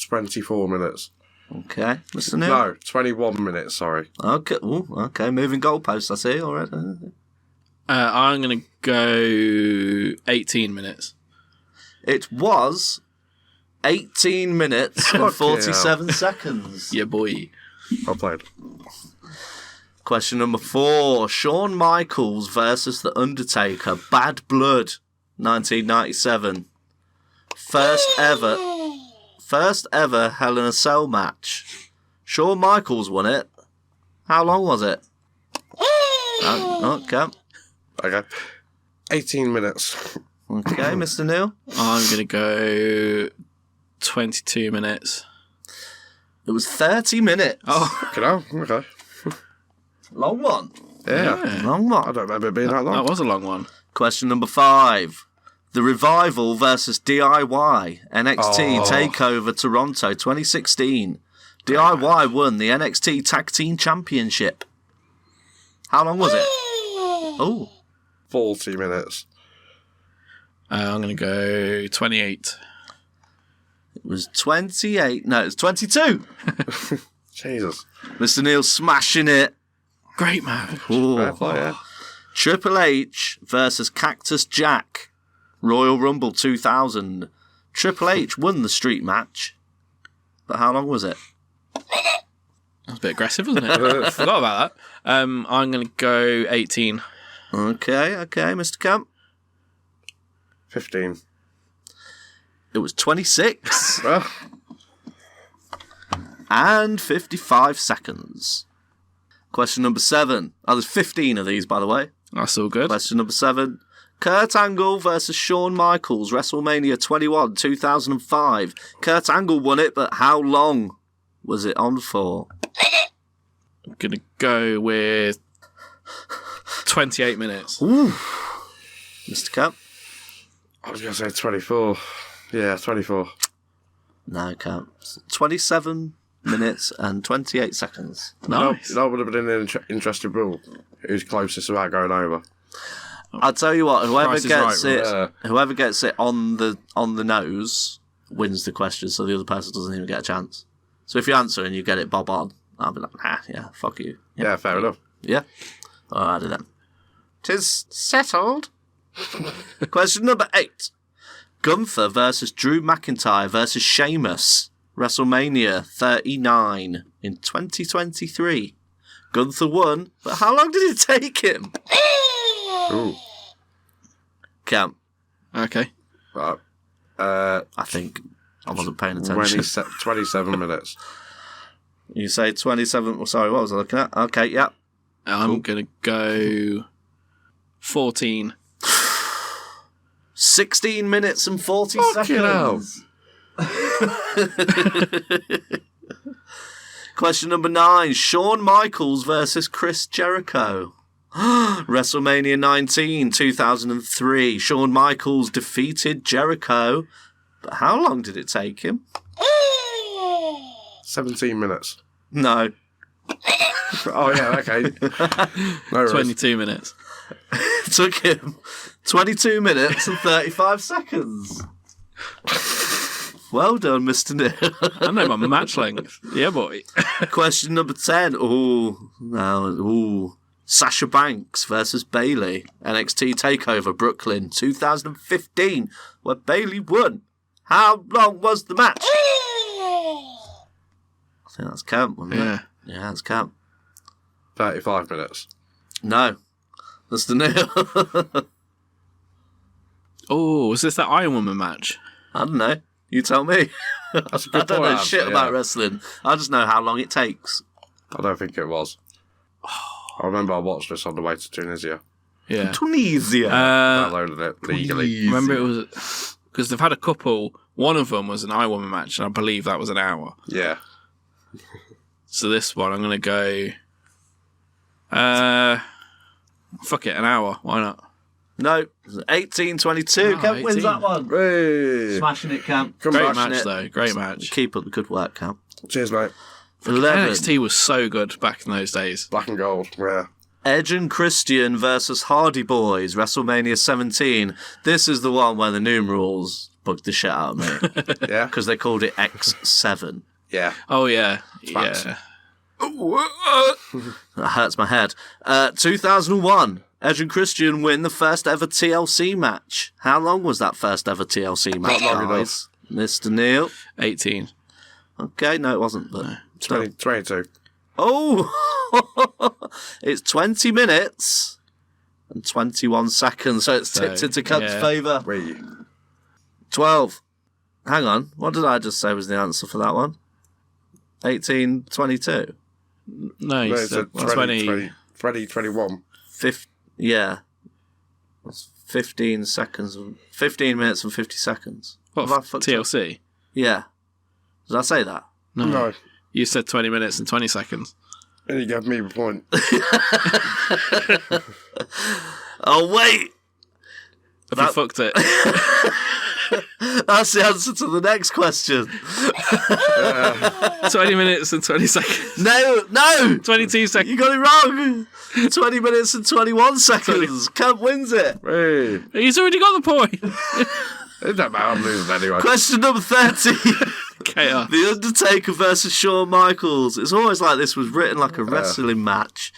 24 minutes. Okay, Mr. Neil? No, 21 minutes, sorry. Okay, okay, moving goalposts, I see, already. I'm going to go 18 minutes. It was 18 minutes and 47 seconds. Yeah, boy. I played. Question number 4. Shawn Michaels versus The Undertaker. Bad Blood, 1997. First ever Hell in a Cell match. Shawn Michaels won it. How long was it? Okay. Okay. 18 minutes. Okay, Mr. Neil? I'm going to go 22 minutes. It was 30 minutes. Oh, Okay. Long one. Yeah. Long one. I don't remember it being that long. that was a long one. Question number 5. The Revival versus DIY. NXT TakeOver Toronto 2016. DIY won the NXT Tag Team Championship. How long was it? Oh. 40 minutes. I'm going to go 28. It was 28. No, it was 22. Jesus. Mr. Neil smashing it. Great man. Fair play, yeah. Triple H versus Cactus Jack. Royal Rumble 2000. Triple H won the street match. But how long was it? That was a bit aggressive, wasn't it? I forgot about that. I'm going to go 18. Okay, Mr. Camp. 15. It was 26 Well, and 55 seconds. Question number 7. Oh, there's 15 of these, by the way. That's all good. Question number 7. Kurt Angle versus Shawn Michaels, WrestleMania 21, 2005. Kurt Angle won it, but how long was it on for? I'm going to go with 28 minutes. Ooh. Mr. Cap? I was going to say 24. Yeah, 24. No, Cap. 27 minutes and 28 seconds. Nice. You know what would have been an interesting rule? Who's closest without going over? I'll tell you what, whoever Price is gets right, it whoever gets it on the nose wins the question, so the other person doesn't even get a chance. So if you answer and you get it bob on, I'll be like, yeah, fuck you. Yeah, fair enough. Yeah? Alrighty then. 'Tis settled. Question number 8. Gunther versus Drew McIntyre versus Sheamus. WrestleMania 39 in 2023. Gunther won, but how long did it take him? Ooh. Camp. Okay. Right. I think I wasn't paying attention. 27 minutes. You say 27. Sorry, what was I looking at? Okay, yeah. I'm going to go 14. 16 minutes and 40 Fucking seconds. Question number 9. Shawn Michaels versus Chris Jericho. WrestleMania 19, 2003. Shawn Michaels defeated Jericho. But how long did it take him? 17 minutes. No. Oh, yeah, okay. No worries. 22 minutes. It took him 22 minutes and 35 seconds. Well done, Mr. Neil. I know my match length. Yeah, boy. Question number 10. Sasha Banks versus Bayley. NXT TakeOver Brooklyn 2015, where Bayley won. How long was the match? I think that's count, wasn't it? Yeah, that's count. 35 minutes. No. Mr. Neil. Oh, was this that Iron Woman match? I don't know. You tell me. That's a I good don't point, know shit actually, about yeah. wrestling. I just know how long it takes. I don't think it was. I remember I watched this on the way to Tunisia. Yeah. Tunisia. Downloaded it legally. Remember, it was because they've had a couple. One of them was an Iron Woman match, and I believe that was an hour. Yeah. So this one, I'm going to go. Fuck it, an hour. Why not? No, 1822. Oh, Camp wins 18. that one. Hey. Smashing it, Camp. Come Great back. match, it. though. Great match. Keep up the good work, Camp. Cheers, mate. 11. NXT was so good back in those days. Black and gold. Yeah. Edge and Christian versus Hardy Boys, WrestleMania 17. This is the one where the numerals bugged the shit out of me. Yeah. Because they called it X7. Yeah. Oh, yeah. Facts. Yeah. That hurts my head. 2001. Edge and Christian win the first ever TLC match. How long was that first ever TLC match, long guys? Mr. Neil? 18. Okay, no, it wasn't. But 22. Oh! It's 20 minutes and 21 seconds, so it's tipped into Cubs' favour. Wee. 12. Hang on, what did I just say was the answer for that one? 1822. No, you No, it's said a 20, 21. Yeah. That's 15 seconds. 15 minutes and 50 seconds. What, Have I fucked up? TLC? Yeah. Did I say that? No. You said 20 minutes and 20 seconds. And you gave me a point. Oh, wait! Have you fucked it? That's the answer to the next question. 20 minutes and 20 seconds. No! 22 seconds. You got it wrong! 20 minutes and 21 seconds. Camp wins it. Hey. He's already got the point. It don't matter, I'm losing anyway. Question number 30. Chaos. The Undertaker versus Shawn Michaels. It's always like this was written like a wrestling match.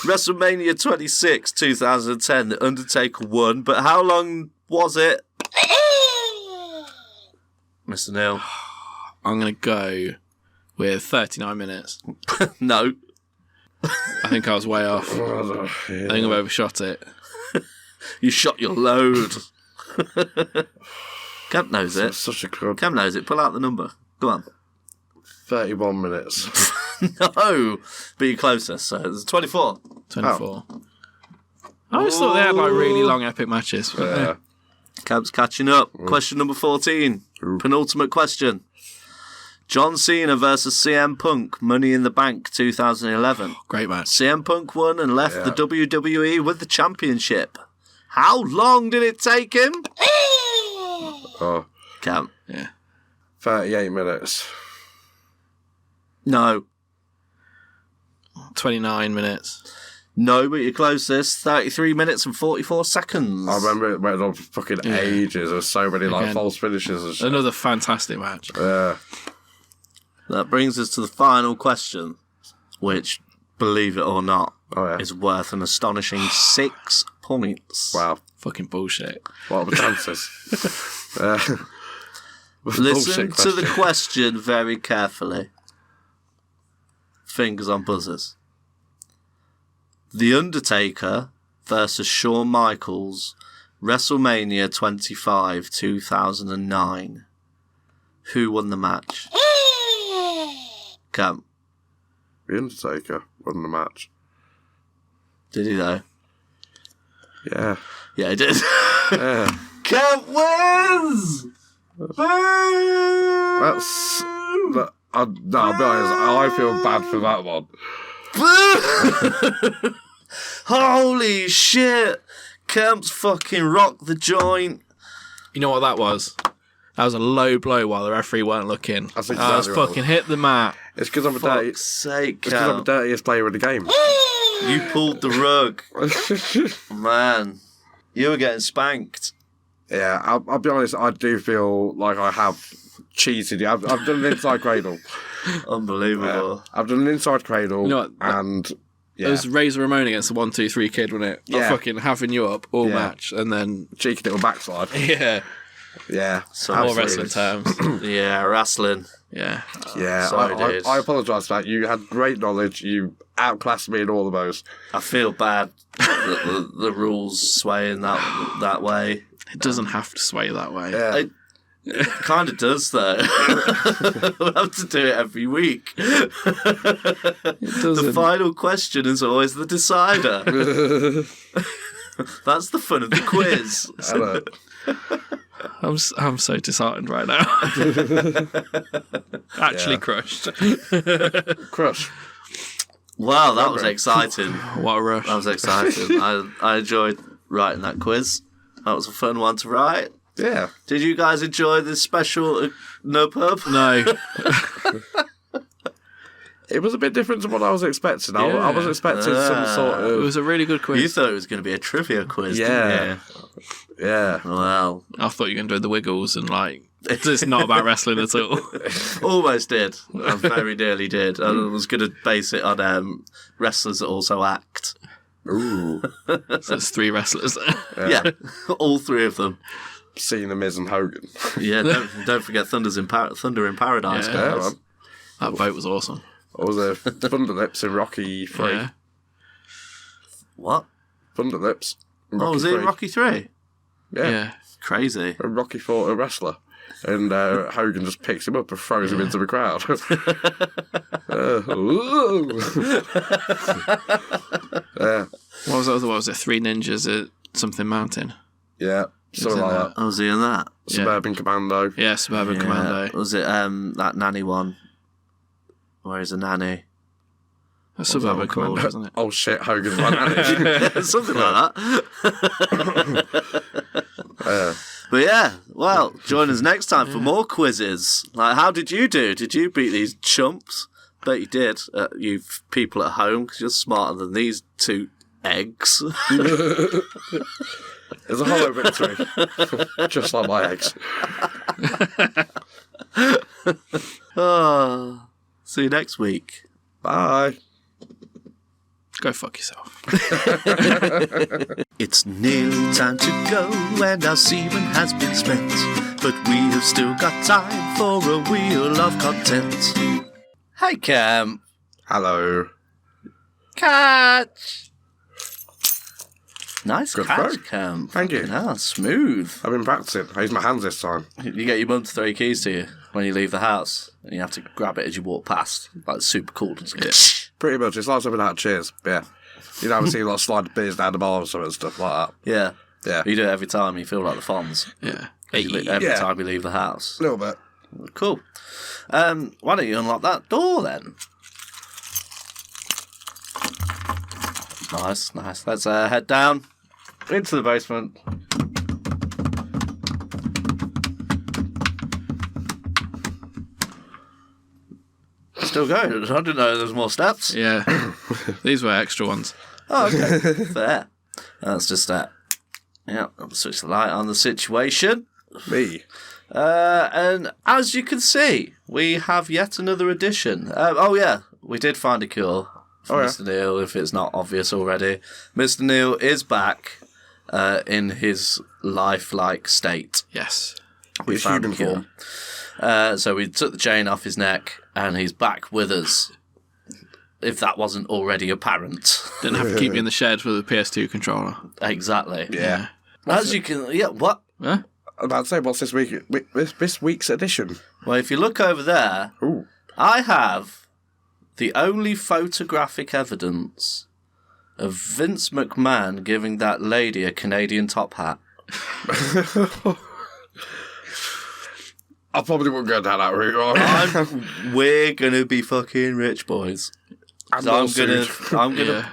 WrestleMania 26, 2010. The Undertaker won, but how long was it? Mr. Neil. I'm going to go with 39 minutes. No. I think I was way off. I think I've overshot it. You shot your load. Camp knows it. Such a good. Camp knows it. Pull out the number. Go on. 31 minutes. No, but you're closest. So it's 24. 24. I always thought they had like really long epic matches. Yeah. Camp's catching up. Question number 14. Penultimate question. John Cena versus CM Punk, Money in the Bank 2011. Great match. CM Punk won and left the WWE with the championship. How long did it take him? Oh, Camp. Yeah. 38 minutes. No. 29 minutes. No, but you're closest. 33 minutes and 44 seconds. I remember it went on for fucking ages. There were so many like false finishes and shit. Another fantastic match. Yeah. That brings us to the final question, which, believe it or not, is worth an astonishing 6 points. Wow. Fucking bullshit. What are the chances? Listen to the question very carefully. Fingers on buzzers. The Undertaker versus Shawn Michaels, WrestleMania 25, 2009. Who won the match? Camp. The Undertaker won the match. Did he though? Yeah. Yeah, he did. Yeah. Camp wins! That's... I'll be honest, I feel bad for that one. Holy shit! Camp's fucking rocked the joint. You know what that was? That was a low blow while the referee weren't looking. That's I was exactly what it fucking hit the mat. It's because I'm Fuck's sake, It's because I'm the Camp. dirtiest player in the game. You pulled the rug. Man, you were getting spanked. Yeah, I'll be honest, I do feel like I have cheated. I've done an inside cradle. Unbelievable. I've done an inside cradle, You know what? and It was Razor Ramon against the 1-2-3 kid, wasn't it? Yeah. Fucking having you up all match, and then cheeky little backside. yeah, Yeah, more wrestling terms. Yeah, wrestling. Yeah, yeah. Sorry, dude. I apologise for that. You had great knowledge. You outclassed me in all of those. I feel bad that the rules swaying that way. it doesn't have to sway that way. Yeah. It kind of does, though. We'll have to do it every week. The final question is always the decider. That's the fun of the quiz. Hello. I'm so disheartened right now. Actually crushed. Crush. Wow, that was exciting. What a rush. That was exciting. I enjoyed writing that quiz. That was a fun one to write. Yeah. Did you guys enjoy this special No Pub? No. It was a bit different to what I was expecting. I was expecting some sort It of... was a really good quiz. You thought it was going to be a trivia quiz, Yeah. didn't Yeah. you? Well, I thought you were going to do the Wiggles and like it's not about wrestling at all. almost did. I very nearly did. I was going to base it on wrestlers that also act. Ooh. So it's 3 wrestlers. Yeah, all 3 of them. Seeing the Miz and Hogan. Yeah, don't forget Thunder in Paradise, Yeah. Yeah, guys. man. That vote was awesome. Or was there Thunderlips in Rocky 3? Yeah. What? Thunderlips. in Oh, was it in 3. Rocky 3? Yeah. Crazy. And Rocky fought a wrestler. And Hogan just picks him up and throws him into the crowd. Yeah. What was the other one? Was it 3 ninjas at something mountain? Yeah. Something like that. I was in that. Suburban Commando. Yeah, Suburban Commando. Was it that nanny one? Where is a nanny? That's Suburban that one Commando, called? isn't it? Oh shit, Hogan's my nanny. Something like that. But yeah, well, join us next time for more quizzes. Like, how did you do? Did you beat these chumps? Bet you did. You people at home, because you're smarter than these 2 eggs. It's a hollow victory. Just like my eggs. Oh, see you next week. Bye. Go fuck yourself. It's nearly time to go and our semen has been spent, but we have still got time for a wheel of content. Hey, Cam. Hello. Catch. Nice Good catch, throw. Camp. Thank you. Ah, smooth. I've been practicing. I used my hands this time. You get your mum to throw your keys to you when you leave the house, and you have to grab it as you walk past. Like, it's super cool. Just Pretty much. It's like something out of Cheers. Yeah. You know, I've seen a lot of slide beers down the bar or something and stuff like that. yeah. Yeah. You do it every time. You feel like the Fonz. Yeah. Every Yeah. time you leave the house. A little bit. Cool. Why don't you unlock that door then? Nice. Let's head down into the basement. Still going. I didn't know there was more steps. Yeah. These were extra ones. Oh, okay. Fair. That's just that. Yeah, I'll switch the light on the situation. Me. And as you can see, we have yet another edition. Oh, yeah, we did find a cure for Mr. Neil, if it's not obvious already. Mr. Neil is back in his lifelike state. Yes. We His found a human cure. So we took the chain off his neck, and he's back with us. If that wasn't already apparent. Didn't have to keep you in the shed with the PS2 controller. Exactly. Yeah. As you can... Yeah, what? Huh? I'm about to say, what's this week's edition? Well, if you look over there, Ooh. I have the only photographic evidence of Vince McMahon giving that lady a Canadian top hat. I probably won't go down that route. We're gonna be fucking rich, boys. I'm gonna,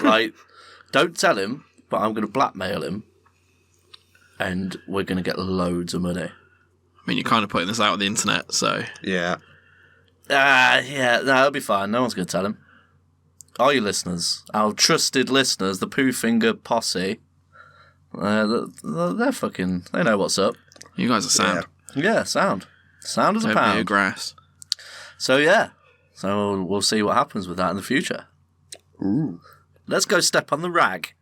like, don't tell him, but I'm gonna blackmail him, and we're gonna get loads of money. I mean, you're kind of putting this out on the internet, so... Yeah. Yeah, no, it'll be fine. No one's gonna tell him. All you listeners, our trusted listeners, the Pooh Finger posse, they're fucking... They know what's up. You guys are sound. Yeah, sound as a Don't be a pound. grass. So yeah, so we'll see what happens with that in the future. Ooh. Let's go step on the rag.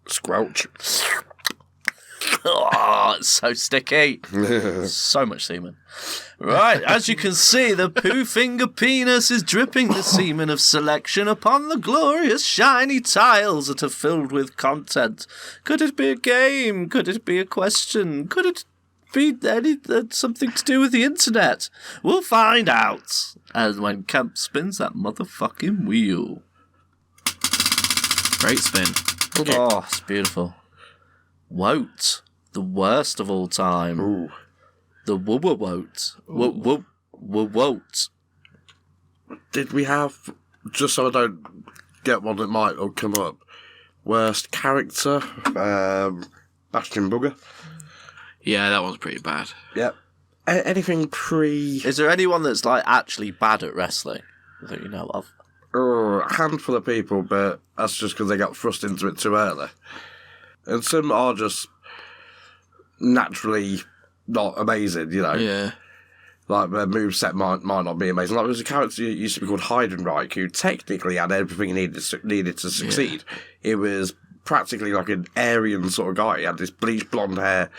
Squelch. Oh, it's so sticky. So much semen. Right, as you can see, the Pooh Finger penis is dripping the semen of selection upon the glorious shiny tiles that are filled with content. Could it be a game? Could it be a question? Could it be something to do with the internet? We'll find out. And when Kemp spins that motherfucking wheel. Great spin. Oh, it's beautiful. Woat, the worst of all time. Ooh. The woat. Woat. Did we have, just so I don't get one that might come up, worst character, Bastion Booger? Yeah, that one's pretty bad. Yep. Anything pre... Is there anyone that's like actually bad at wrestling that you know of? A handful of people, but that's just because they got thrust into it too early. And some are just naturally not amazing, you know. Yeah. Like, their moveset might not be amazing. Like, there was a character who used to be called Heidenreich, who technically had everything he needed to succeed. It was practically like an Aryan sort of guy. He had this bleached blonde hair,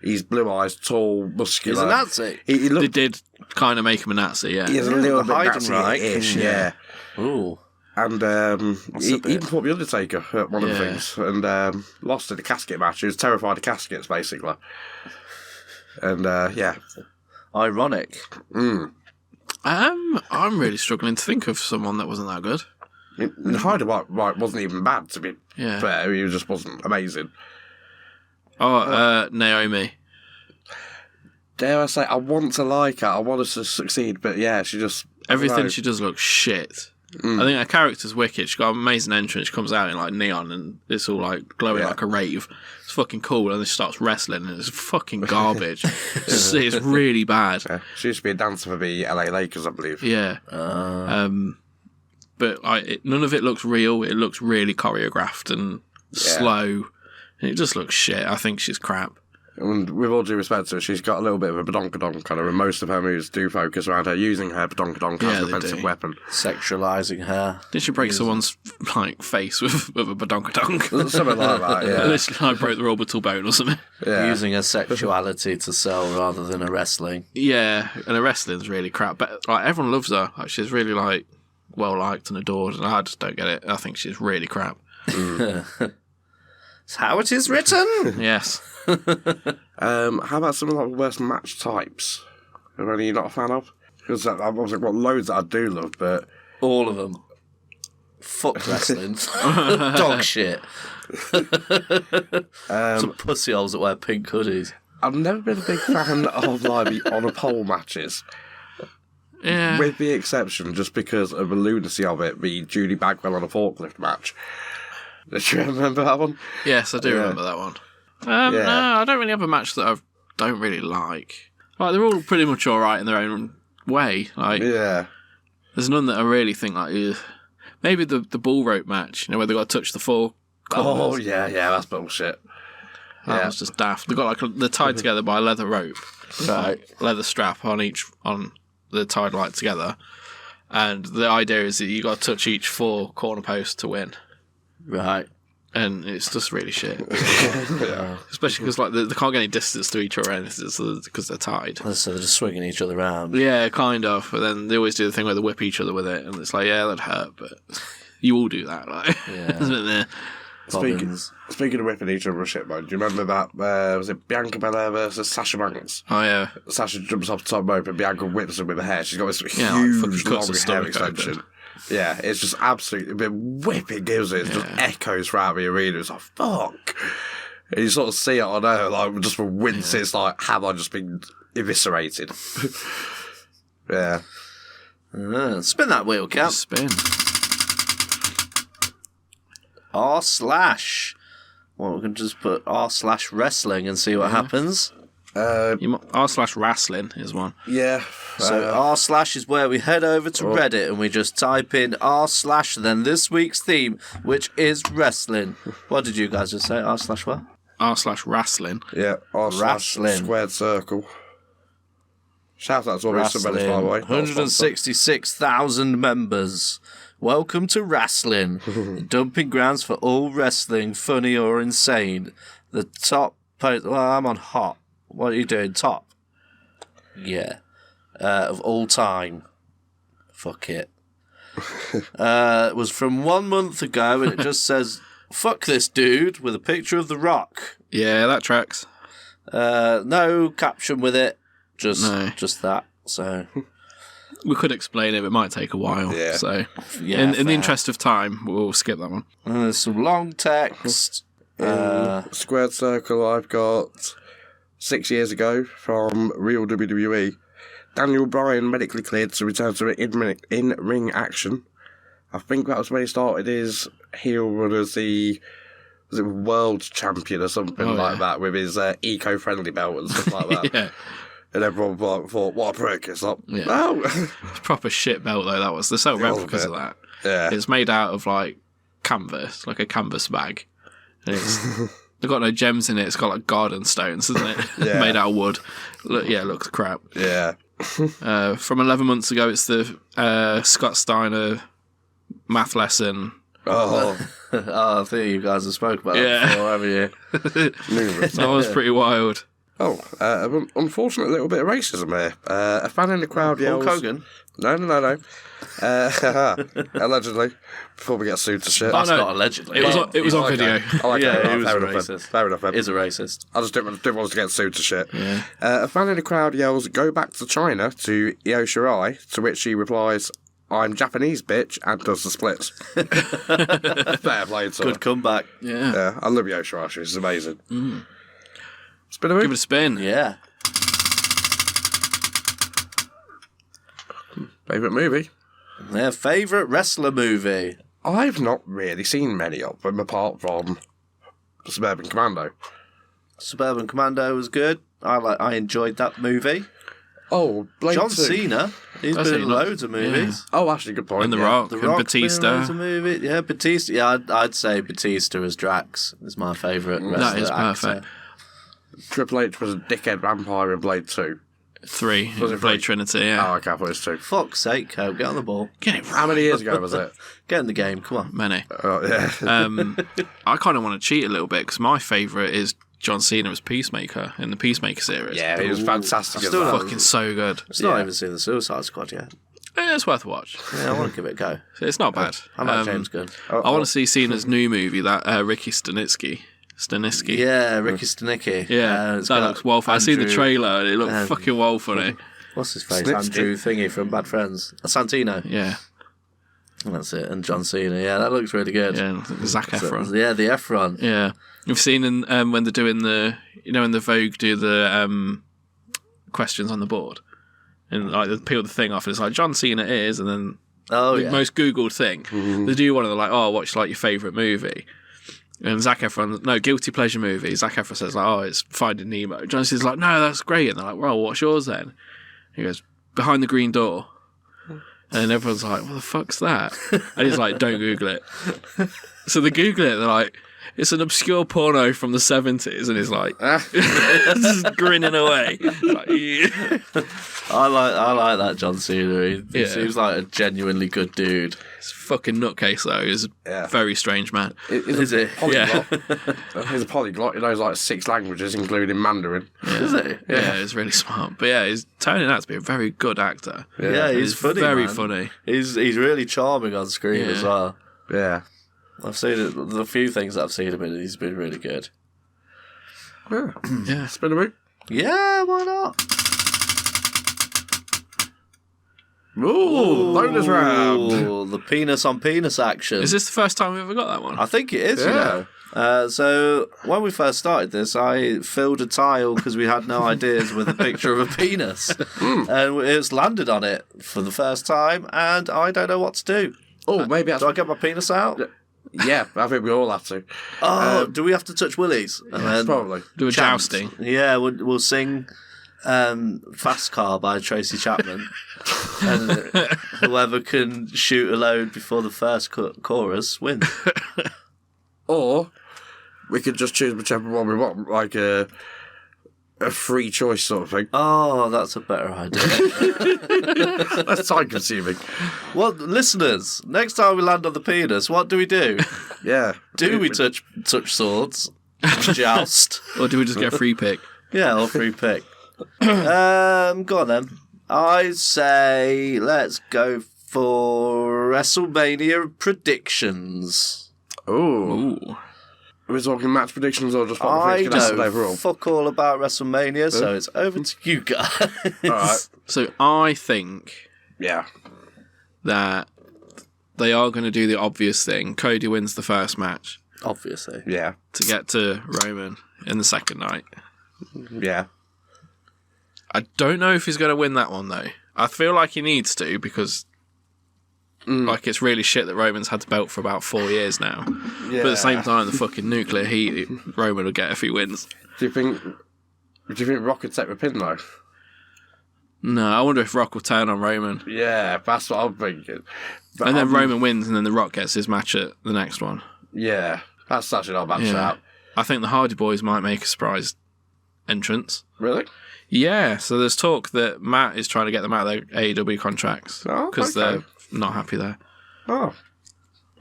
he's blue eyes, tall, muscular. He's a Nazi. He They looked, did kind of make him a Nazi, yeah. he is a little bit Heidenreich. Nazi-ish, yeah. Ooh. And he even fought the Undertaker at one of the Yeah. things, and lost in a casket match. He was terrified of caskets, basically. And yeah, Ironic. I'm really struggling to think of someone that wasn't that good. Heidenreich wasn't even bad, to be Yeah. fair. He just wasn't amazing. Naomi. Dare I say, I want to like her. I want her to succeed, but yeah, she just Everything she does looks shit. I think her character's wicked. She's got an amazing entrance. She comes out in like neon and it's all like glowing like a rave. It's fucking cool. And then she starts wrestling and it's fucking garbage. it's really bad. Yeah. She used to be a dancer for the LA Lakers, I believe. Yeah. But none of it looks real. It looks really choreographed and slow. And it just looks shit. I think she's crap. And with all due respect to her, she's got a little bit of a badonkadonk kind of, and most of her moves do focus around her using her badonkadonk as an offensive weapon. Sexualizing her. Did she break someone's like face with a badonkadonk? Something like that, yeah. Literally, broke the orbital bone or something. Yeah. Using her sexuality to sell rather than her wrestling. Yeah, and her wrestling's really crap. But like everyone loves her. Like she's really like well liked and adored, and I just don't get it. I think she's really crap. It's how it is written. Yes. How about some of the worst match types? Are any you not a fan of? Because I've obviously got loads that I do love, but All of them. Fuck wrestling. Dog shit. Some pussy holes that wear pink hoodies. I've never been a big fan of like the on a pole matches. Yeah. With the exception, just because of the lunacy of it, the Judy Bagwell on a forklift match. Do you remember that one? Yes, I do remember that one. Yeah. No, I don't really have a match that I don't really like. Like, they're all pretty much all right in their own way. Like, Yeah. there's none that I really think like. Ugh. Maybe the bull rope match, where they got to touch the four corners. Oh, yeah, that's bullshit. That was just daft. They got they're tied together by a leather rope, Right. leather strap on the tied like together, and the idea is that you got to touch each four corner posts to win. Right. And it's just really shit. Especially because like they can't get any distance to each other because they're tied. So they're just swinging each other around. Yeah, kind of. But then they always do the thing where they whip each other with it, and it's like, yeah, that hurt, but you all do that, like. Yeah. Speaking of whipping each other with shit, man, do you remember that? Was it Bianca Belair versus Sasha Banks? Oh yeah. Sasha jumps off the top rope and Bianca whips her with her hair. She's got this Yeah, like huge fucking cuts long her hair stomach open. extension. Yeah, it's just absolutely the whip it gives it. It just echoes throughout the arena. It's like, fuck. And you sort of see it on her, like, just from wince, it's like, have I just been eviscerated? Yeah. Spin that wheel, Cap. Spin. R/. Well, we can just put R/wrestling and see what happens. R/wrestling is one. Yeah. So R/ is where we head over to Reddit and we just type in R/ then this week's theme, which is wrestling. What did you guys just say? R/what? R/wrestling. Yeah. Wrestling. Squared circle. Shout out to all these subreddits, by the way. 166,000 members. Welcome to wrestling. The dumping grounds for all wrestling, funny or insane. The top post. Well, I'm on hot. What are you doing? Top. Yeah. Of all time. Fuck it. It was from 1 month ago, and it just says, "Fuck this dude," with a picture of The Rock. Yeah, that tracks. No caption with it. Just that. So. We could explain it, but it might take a while. Yeah. So, Yeah, in the fair. interest of time, we'll skip that one. There's some long text. Squared circle I've got 6 years ago from Real WWE. Daniel Bryan medically cleared to return to in-ring action. I think that was when he started his heel run as the world champion or something like that with his eco-friendly belt and stuff like that. Yeah. And everyone thought, what a prick. It's like, Yeah. no. It's proper shit belt, though, that was. They're so replicas of that. Yeah. It's made out of, like, canvas, like a canvas bag. And it's... They've got no gems in it. It's got, like, garden stones, isn't it? Yeah. Made out of wood. It looks crap. Yeah. From 11 months ago, it's the Scott Steiner math lesson. Oh. I think you guys have spoke about that before, haven't you? Numerous. That was pretty wild. Oh, unfortunate little bit of racism here. A fan in the crowd yells... Hulk Hogan? No. Allegedly. Before we get sued to shit. That's no. not allegedly. It was on video. Oh, okay. Yeah, he was fair a enough, then. racist. Fair enough, then. Is a racist. I just didn't want us to get sued to shit. Yeah. A fan in the crowd yells, "Go back to China," to Io Shirai, to which she replies, "I'm Japanese, bitch," and does the splits. Fair play to her. Good comeback. Yeah. Yeah, I love Io Shirai. She's amazing. Spin a move. Give it a spin. Yeah. Favourite movie? Their favourite wrestler movie. I've not really seen many of them apart from Suburban Commando. Suburban Commando was good. I enjoyed that movie. Oh, Blade John 2. Cena. He's That's been in it, loads of movies. Oh, actually, good point. And The yeah. Rock The and Rock's been in Batista. loads of movies. Yeah, Batista. Yeah, I'd say Batista as Drax is my favourite wrestler. That is perfect. Triple H was a dickhead vampire in Blade 2. 3. Was it Blade 3? Trinity, yeah. Oh, okay, I thought it was 2. Fuck's sake, Cope, get on the ball. Get it How many years ago was it? Get in the game, come on. Many. Oh, yeah. I kind of want to cheat a little bit because my favourite is John Cena as Peacemaker in the Peacemaker series. Yeah, he was fantastic as still well. not- Fucking so good. It's not even seen the Suicide Squad yet. It's worth a watch. Yeah, I want to give it a go. It's not bad. I like James Gunn. I want to see Cena's new movie, that Ricky Stanitsky Stanisky. Yeah, Ricky Stanicki. Yeah, it's that got looks well funny. I seen the trailer and it looked fucking well funny. What's his face? Snitsky. Andrew Thingy from Bad Friends. Santino. Yeah. That's it. And John Cena. Yeah, that looks really good. Yeah, Zac Efron. Yeah, the Efron. Yeah. You've seen in, when they're doing when the Vogue do the questions on the board. And like they peel the thing off and it's like, John Cena is, and then the most Googled thing. They do one of the like, what's like your favourite movie? And Zac Efron, no, guilty pleasure movie. Zac Efron says like, it's Finding Nemo. John Cena's like, no, that's great. And they're like, well, what's yours then? He goes, Behind the Green Door. And everyone's like, what the fuck's that? And he's like, don't Google it. So they Google it, they're like, it's an obscure porno from the 70s. And he's like, just grinning away. Like, yeah. I like that John Cena. He seems like a genuinely good dude. He's a fucking nutcase, though. He's a very strange man. Is it? Yeah. He's a polyglot. He knows like 6 languages, including Mandarin. Yeah. Is he? Yeah, he's really smart. But yeah, he's turning out to be a very good actor. Yeah, he's funny. Very man. funny. He's really charming on screen as well. Yeah. I've seen it. The few things that I've seen him in, he's been really good. Yeah. Spin a boot. Yeah, why not? Ooh, bonus round. Ooh, the penis on penis action. Is this the first time we ever got that one? I think it is, Yeah. So when we first started this, I filled a tile because we had no ideas with a picture of a penis, and it's landed on it for the first time, and I don't know what to do. Oh, maybe that's... Do I get my penis out? Yeah, I think we all have to. Oh, do we have to touch willies? And then Probably. Do a chant? jousting. Yeah, we'll sing Fast Car by Tracy Chapman, and whoever can shoot a load before the first chorus wins. Or we could just choose whichever one we want, like a free choice sort of thing. Oh, that's a better idea. That's time consuming. Well, listeners, next time we land on the penis, what do we do? Yeah. Do we touch swords, joust? Or do we just get a free pick? Yeah, or free pick. Go on then. I say let's go for WrestleMania predictions. Ooh. Are we talking match predictions or just what we I think is know overall? fuck all about WrestleMania, so it's over to you guys. All right. So I think Yeah. that they are going to do the obvious thing. Cody wins the first match Obviously. Yeah. to get to Roman in the second night. Yeah. I don't know if he's going to win that one, though. I feel like he needs to because like it's really shit that Roman's had the belt for about 4 years now. Yeah. But at the same time, the fucking nuclear heat Roman will get if he wins. Do you think Rock could take the pin though? No, I wonder if Rock will turn on Roman. Yeah, that's what I'm thinking. But And then Roman wins and then The Rock gets his match at the next one. Yeah, that's such an odd match Yeah. out. I think the Hardy Boys might make a surprise entrance. Really? Yeah, so there's talk that Matt is trying to get them out of their AEW contracts Oh, because okay. they're not happy there. Oh.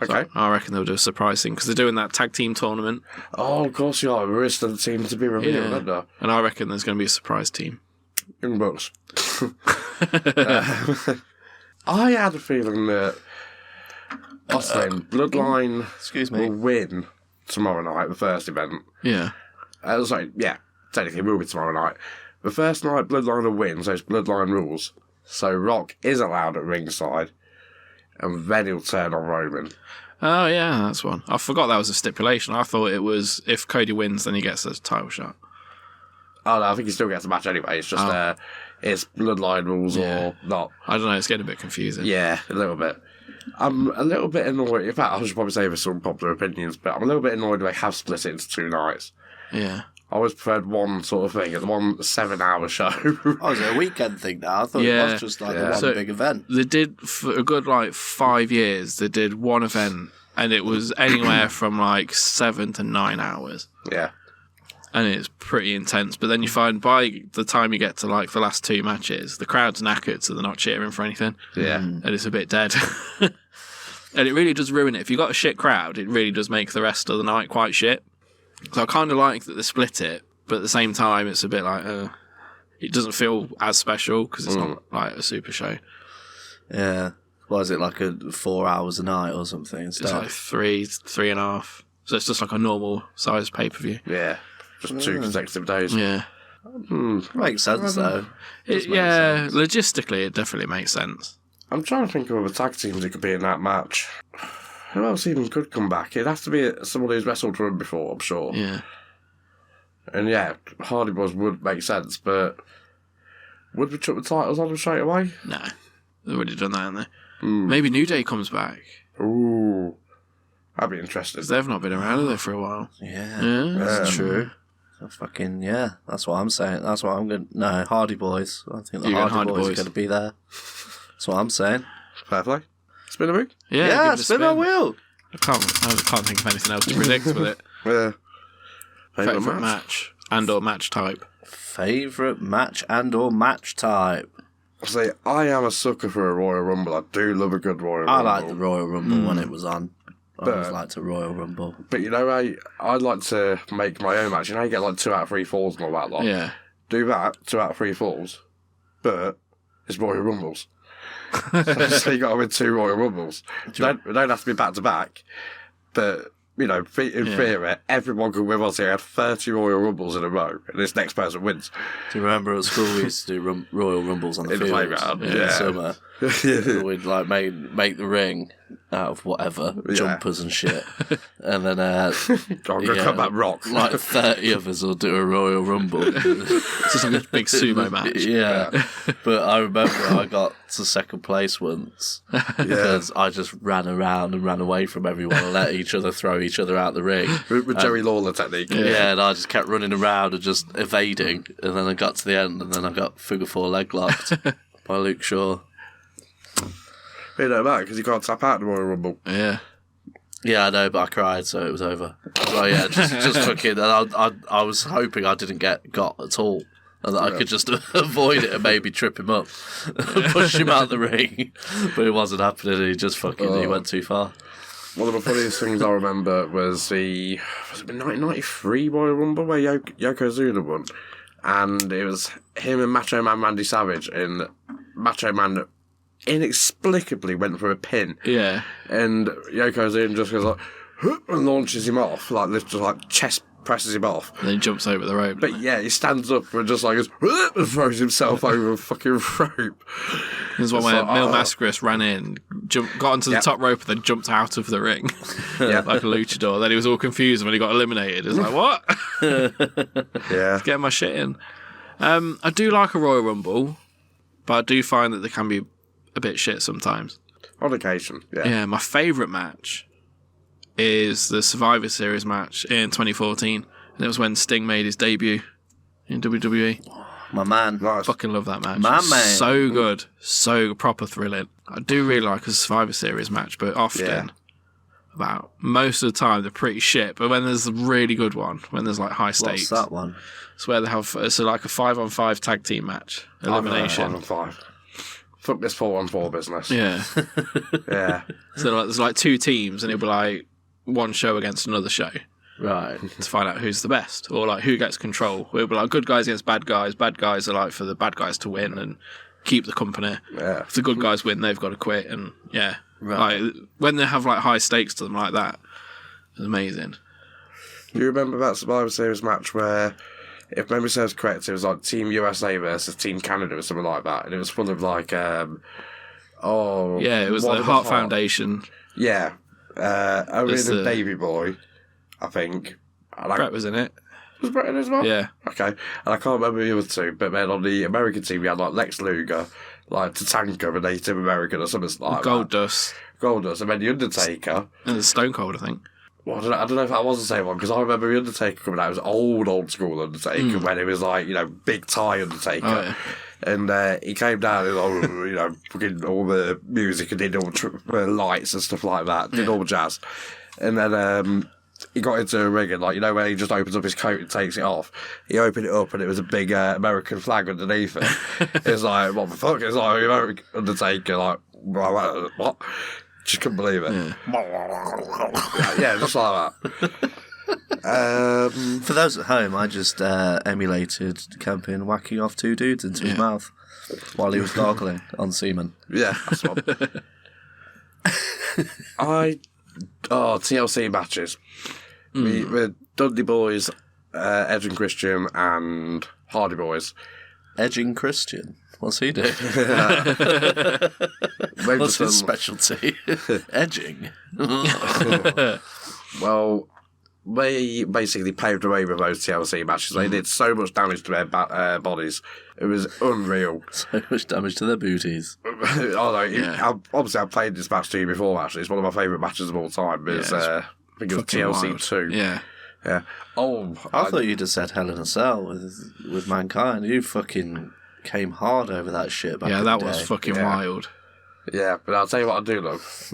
Okay. So I reckon they'll do a surprise thing because they're doing that tag team tournament. Oh, of course you are. The rest of the team to be revealed, aren't there? And I reckon there's going to be a surprise team. In books. I had a feeling that Bloodline Excuse will me. win tomorrow night, the first event. Yeah. Sorry, yeah, technically it will be tomorrow night. The first night, Bloodline will win, so it's Bloodline rules. So Rock is allowed at ringside, and then he'll turn on Roman. Oh, yeah, that's one. I forgot that was a stipulation. I thought it was if Cody wins, then he gets a title shot. Oh, no, I think he still gets a match anyway. It's just it's Bloodline rules or not. I don't know, it's getting a bit confusing. Yeah, a little bit. I'm a little bit annoyed. In fact, I should probably say with some popular opinions, but I'm a little bit annoyed they have split it into 2 nights. Yeah. I always preferred one sort of thing, one 7-hour show. Oh, is it a weekend thing now? I thought Yeah. it was just like Yeah. one So- big event. They did, for a good, 5 years, they did one event, and it was anywhere from, 7 to 9 hours. Yeah. And it's pretty intense. But then you find by the time you get to, the last 2 matches, the crowd's knackered, so they're not cheering for anything. Yeah. And it's a bit dead. And it really does ruin it. If you've got a shit crowd, it really does make the rest of the night quite shit. So I kind of like that they split it, but at the same time, it's a bit it doesn't feel as special because it's not a super show. Yeah. Was it like 4 hours a night or something? It's like 3.5. So it's just like a normal size pay-per-view. Yeah. Just 2 consecutive days. Yeah. Makes sense, though. Logistically, it definitely makes sense. I'm trying to think of other tag teams who could be in that match. Who else even could come back? It'd have to be someone who's wrestled for him before, I'm sure. Yeah. And yeah, Hardy Boys would make sense, but would we chuck the titles on them straight away? No. They've already done that, haven't they? Maybe New Day comes back. Ooh. That'd be interesting. Because they've not been around, have they, for a while? Yeah. That's true. So fucking, yeah. That's what I'm saying. That's what I'm going to... No, Hardy Boys. I think the Hardy Boys are going to be there. That's what I'm saying. Fair play. Spin a wheel? Yeah, spin a wheel. I can't think of anything else to predict with it. Yeah. Favourite match and or match type. Favourite match and or match type. See, I am a sucker for a Royal Rumble. I do love a good Royal Rumble. I like the Royal Rumble when it was on. I always liked a Royal Rumble. But you know, I'd like to make my own match. You know, you get like 2 out of 3 falls and all that lot. Yeah. Do that, 2 out of 3 falls, but it's Royal Rumbles. So you got to win 2 Royal Rumbles. Don't have to be back to back, but you know, in theory, everyone could win. Once you had 30 Royal Rumbles in a row, and this next person wins. Do you remember at school we used to do Royal Rumbles on the field playground? in the summer? We'd like make the ring out of whatever jumpers and shit, and then come back rock. Like 30 of us will do a Royal Rumble. It's just like a big sumo match. Yeah, but I remember I got to second place once because I just ran around and ran away from everyone and let each other throw each other out the ring with Jerry Lawler technique. Yeah, and I just kept running around and just evading, and then I got to the end, and then I got figure 4 leg locked by Luke Shaw. You know that because you can't tap out the Royal Rumble. Yeah. Yeah, I know, but I cried, so it was over. So yeah, just fucking. And I was hoping I didn't get got at all, and that I could just avoid it and maybe trip him up, push him out the ring. But it wasn't happening. He just fucking he went too far. One of the funniest things I remember was the 1993 Royal Rumble where Yokozuna won, and it was him and Macho Man Randy Savage, and Macho Man inexplicably went for a pin. Yeah. And Yokozuna just goes like, and launches him off, like just like chest presses him off. And then he jumps over the rope. But yeah, he stands up and just like goes, and throws himself over a fucking rope. There's one where Mil Mascaris ran in, got onto the top rope, and then jumped out of the ring. Like a luchador. Then he was all confused when he got eliminated. He was like, what? Yeah. Getting my shit in. I do like a Royal Rumble, but I do find that they can be a bit shit sometimes. On occasion, yeah. Yeah, my favourite match is the Survivor Series match in 2014. And it was when Sting made his debut in WWE. My man. Nice. Fucking love that match. My man. So good. So proper thrilling. I do really like a Survivor Series match, but often, about most of the time, they're pretty shit. But when there's a really good one, when there's like high stakes. What's that one? It's where they have, it's like a 5-on-5 tag team match. Elimination. 5-on-5. Fuck this 4-on-4 business. Yeah. Yeah. So like, there's like 2 teams, and it'll be like one show against another show. Right. To find out who's the best, or like who gets control. It'll be like good guys against bad guys. Bad guys are like for the bad guys to win and keep the company. Yeah. If the good guys win, they've got to quit. And Right. like when they have like high stakes to them like that, it's amazing. Do you remember that Survivor Series match where, if memory serves correct, it was like Team USA versus Team Canada or something like that, and it was full of like, it was one the of Hart Foundation. Yeah. Owen It's and the- Davey Boy, I think. Brett was in it. Was Brett in it as well? Yeah. Okay. And I can't remember the other 2, but then on the American team, we had like Lex Luger, like Tatanka, a Native American or something like Gold that. Dust Goldust, and then the Undertaker. and the Stone Cold, I think. Well, I don't know if that was the same one, because I remember the Undertaker coming out. It was old school Undertaker, when it was like, big tie Undertaker. Oh, yeah. And he came down and, fucking all the music and did all the lights and stuff like that, did all the jazz. And then he got into a ring and, where he just opens up his coat and takes it off. He opened it up and it was a big American flag underneath it. It's like, what the fuck? It's like American Undertaker, like, what? Just couldn't believe it. Yeah, just like that. For those at home, I just emulated Campion whacking off 2 dudes into his mouth while he was gargling on semen. Yeah, that's what. TLC matches. We Dudley Boys, Edge and Christian, and Hardy Boys. Edging Christian. What's he do? What's his specialty? Edging. Well, they basically paved the way with those TLC matches. They did so much damage to their bodies. It was unreal. So much damage to their booties. Obviously, I've played this match to you before, actually. It's one of my favourite matches of all time. It's, I think it was TLC wild. 2. Yeah. Yeah. Oh, I thought you'd have said Hell in a Cell with Mankind. You fucking came hard over that shit back in the that day. was fucking wild. Yeah, but I'll tell you what I do love.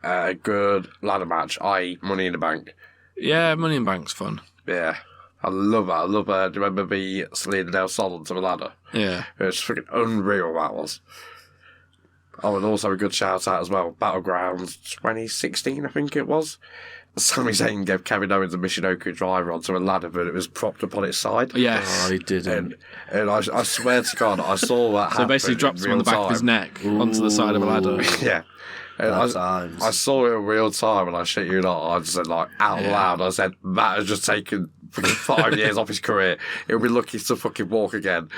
A good ladder match, i.e. Money in the Bank. Yeah, Money in Bank's fun. Yeah. I love it. Do you remember the Selena Del Sol onto the ladder? Yeah. It was freaking unreal, that was. Oh, and also a good shout out as well. Battlegrounds 2016, I think it was. Sami Zayn gave Kevin Owens a Michinoku driver onto a ladder, but it was propped up on its side. Yes. Oh, he didn't. And I swear to God, I saw that happen. So basically drops him on the back of his neck onto the side of a ladder. Yeah. And I saw it in real time, and I shit you not, I just said, like, out loud, I said, Matt has just taken 5 years off his career. He'll be lucky to fucking walk again.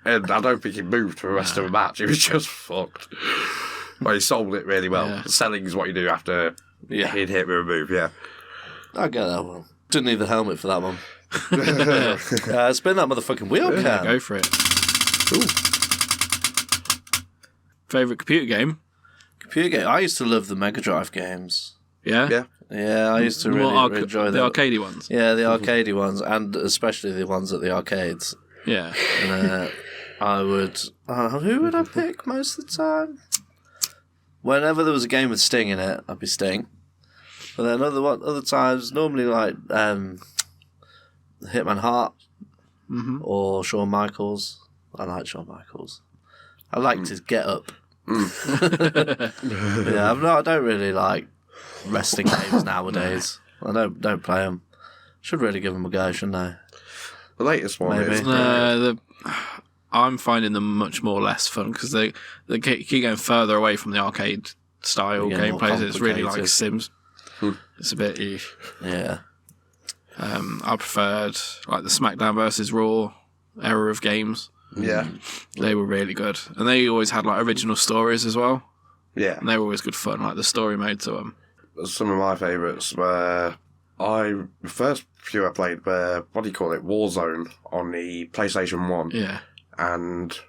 And I don't think he moved for the rest of the match. He was just fucked. Well, he sold it really well. Yeah. Selling is what you do after he'd hit with a move, yeah. I get that one. Didn't need the helmet for that one. Spin that motherfucking wheel, Cam. Yeah, go for it. Ooh. Favourite computer game? Computer game. I used to love the Mega Drive games. Yeah? Yeah. Yeah, I used to really enjoy the them. arcadey ones. Yeah, the arcadey ones, and especially the ones at the arcades. Yeah. And, I would... who would I pick most of the time? Whenever there was a game with Sting in it, I'd be Sting. But then other times, normally like Hitman Hart or Shawn Michaels. I like Shawn Michaels. I liked his get up. Yeah, I don't really like wrestling games nowadays. I don't play them. Should really give them a go, shouldn't I? The latest one Maybe. is... I'm finding them much more less fun because they keep going further away from the arcade style They're getting more gameplays. It's really like complicated. Sims. It's a bit... Yeah. I preferred like the SmackDown versus Raw era of games. Yeah. They were really good. And they always had like original stories as well. Yeah. And they were always good fun, like the story mode to them. Some of my favourites were... the first few I played were, Warzone on the PlayStation 1. Yeah. And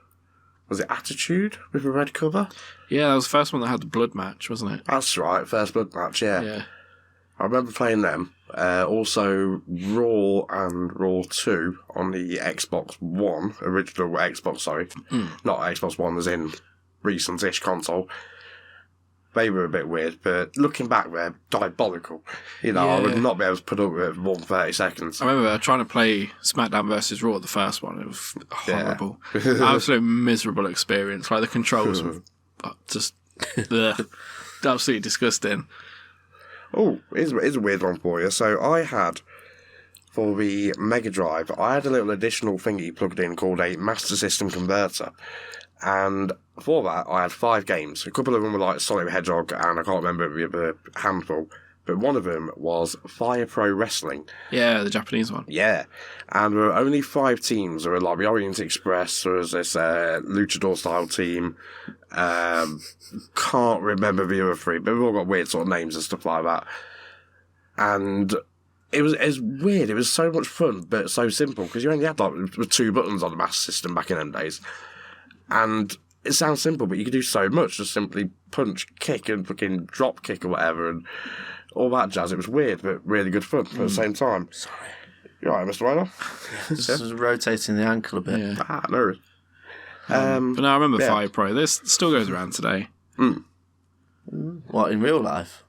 was it Attitude with a red cover? Yeah, that was the first one that had the blood match, wasn't it? That's right, first blood match, yeah. Yeah. I remember playing them. Also, Raw and Raw 2 on the Xbox One, original Xbox, sorry. Not Xbox One as in recent-ish console. They were a bit weird, but looking back, they're diabolical. You know, I would not be able to put up with more than 30 seconds. I remember trying to play SmackDown versus Raw, the first one. It was horrible. Absolute miserable experience. Like, the controls were just absolutely disgusting. Oh, here's a weird one for you. So I had, for the Mega Drive, I had a little additional thingy plugged in called a Master System Converter. And for that, I had 5 games. A couple of them were like Sonic the Hedgehog, and I can't remember the other handful. But one of them was Fire Pro Wrestling. Yeah, the Japanese one. Yeah. And there were only 5 teams. There were like the Orient Express, there was this luchador-style team. Can't remember the other 3, but we've all got weird sort of names and stuff like that. And it was weird. It was so much fun, but so simple, because you only had like 2 buttons on the Master System back in them days. And it sounds simple, but you could do so much. Just simply punch, kick, and fucking drop kick or whatever, and all that jazz. It was weird, but really good fun at the same time. Sorry. You all right, Mr. Waynorrr? Just rotating the ankle a bit. Yeah. No worries. But no, I remember Fire Pro. This still goes around today. What, in real life?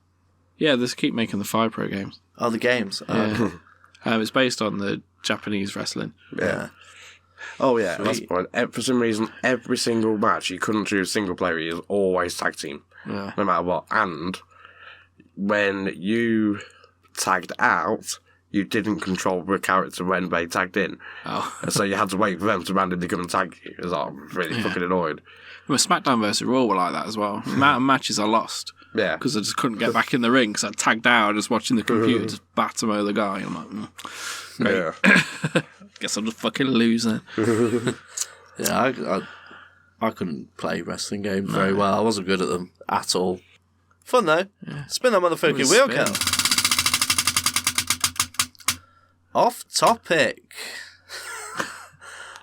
Yeah, they keep making the Fire Pro games. Oh, the games. Yeah. It's based on the Japanese wrestling. Yeah. Oh, yeah, that's the point. For some reason, every single match, you couldn't choose single player, it was always tag team. Yeah. No matter what. And when you tagged out, you didn't control the character when they tagged in. Oh. So you had to wait for them to randomly come and tag you. It was really fucking annoying. Well, SmackDown versus Raw were like that as well. The amount of matches I lost Yeah. Because I just couldn't get back in the ring because I tagged out just watching the computer just batter the guy. I'm like, great. Yeah. Guess I'm just fucking losing. Yeah, I couldn't play wrestling games very well. I wasn't good at them at all. Fun though. Yeah. Spin that motherfucking wheel, Kel. Off topic.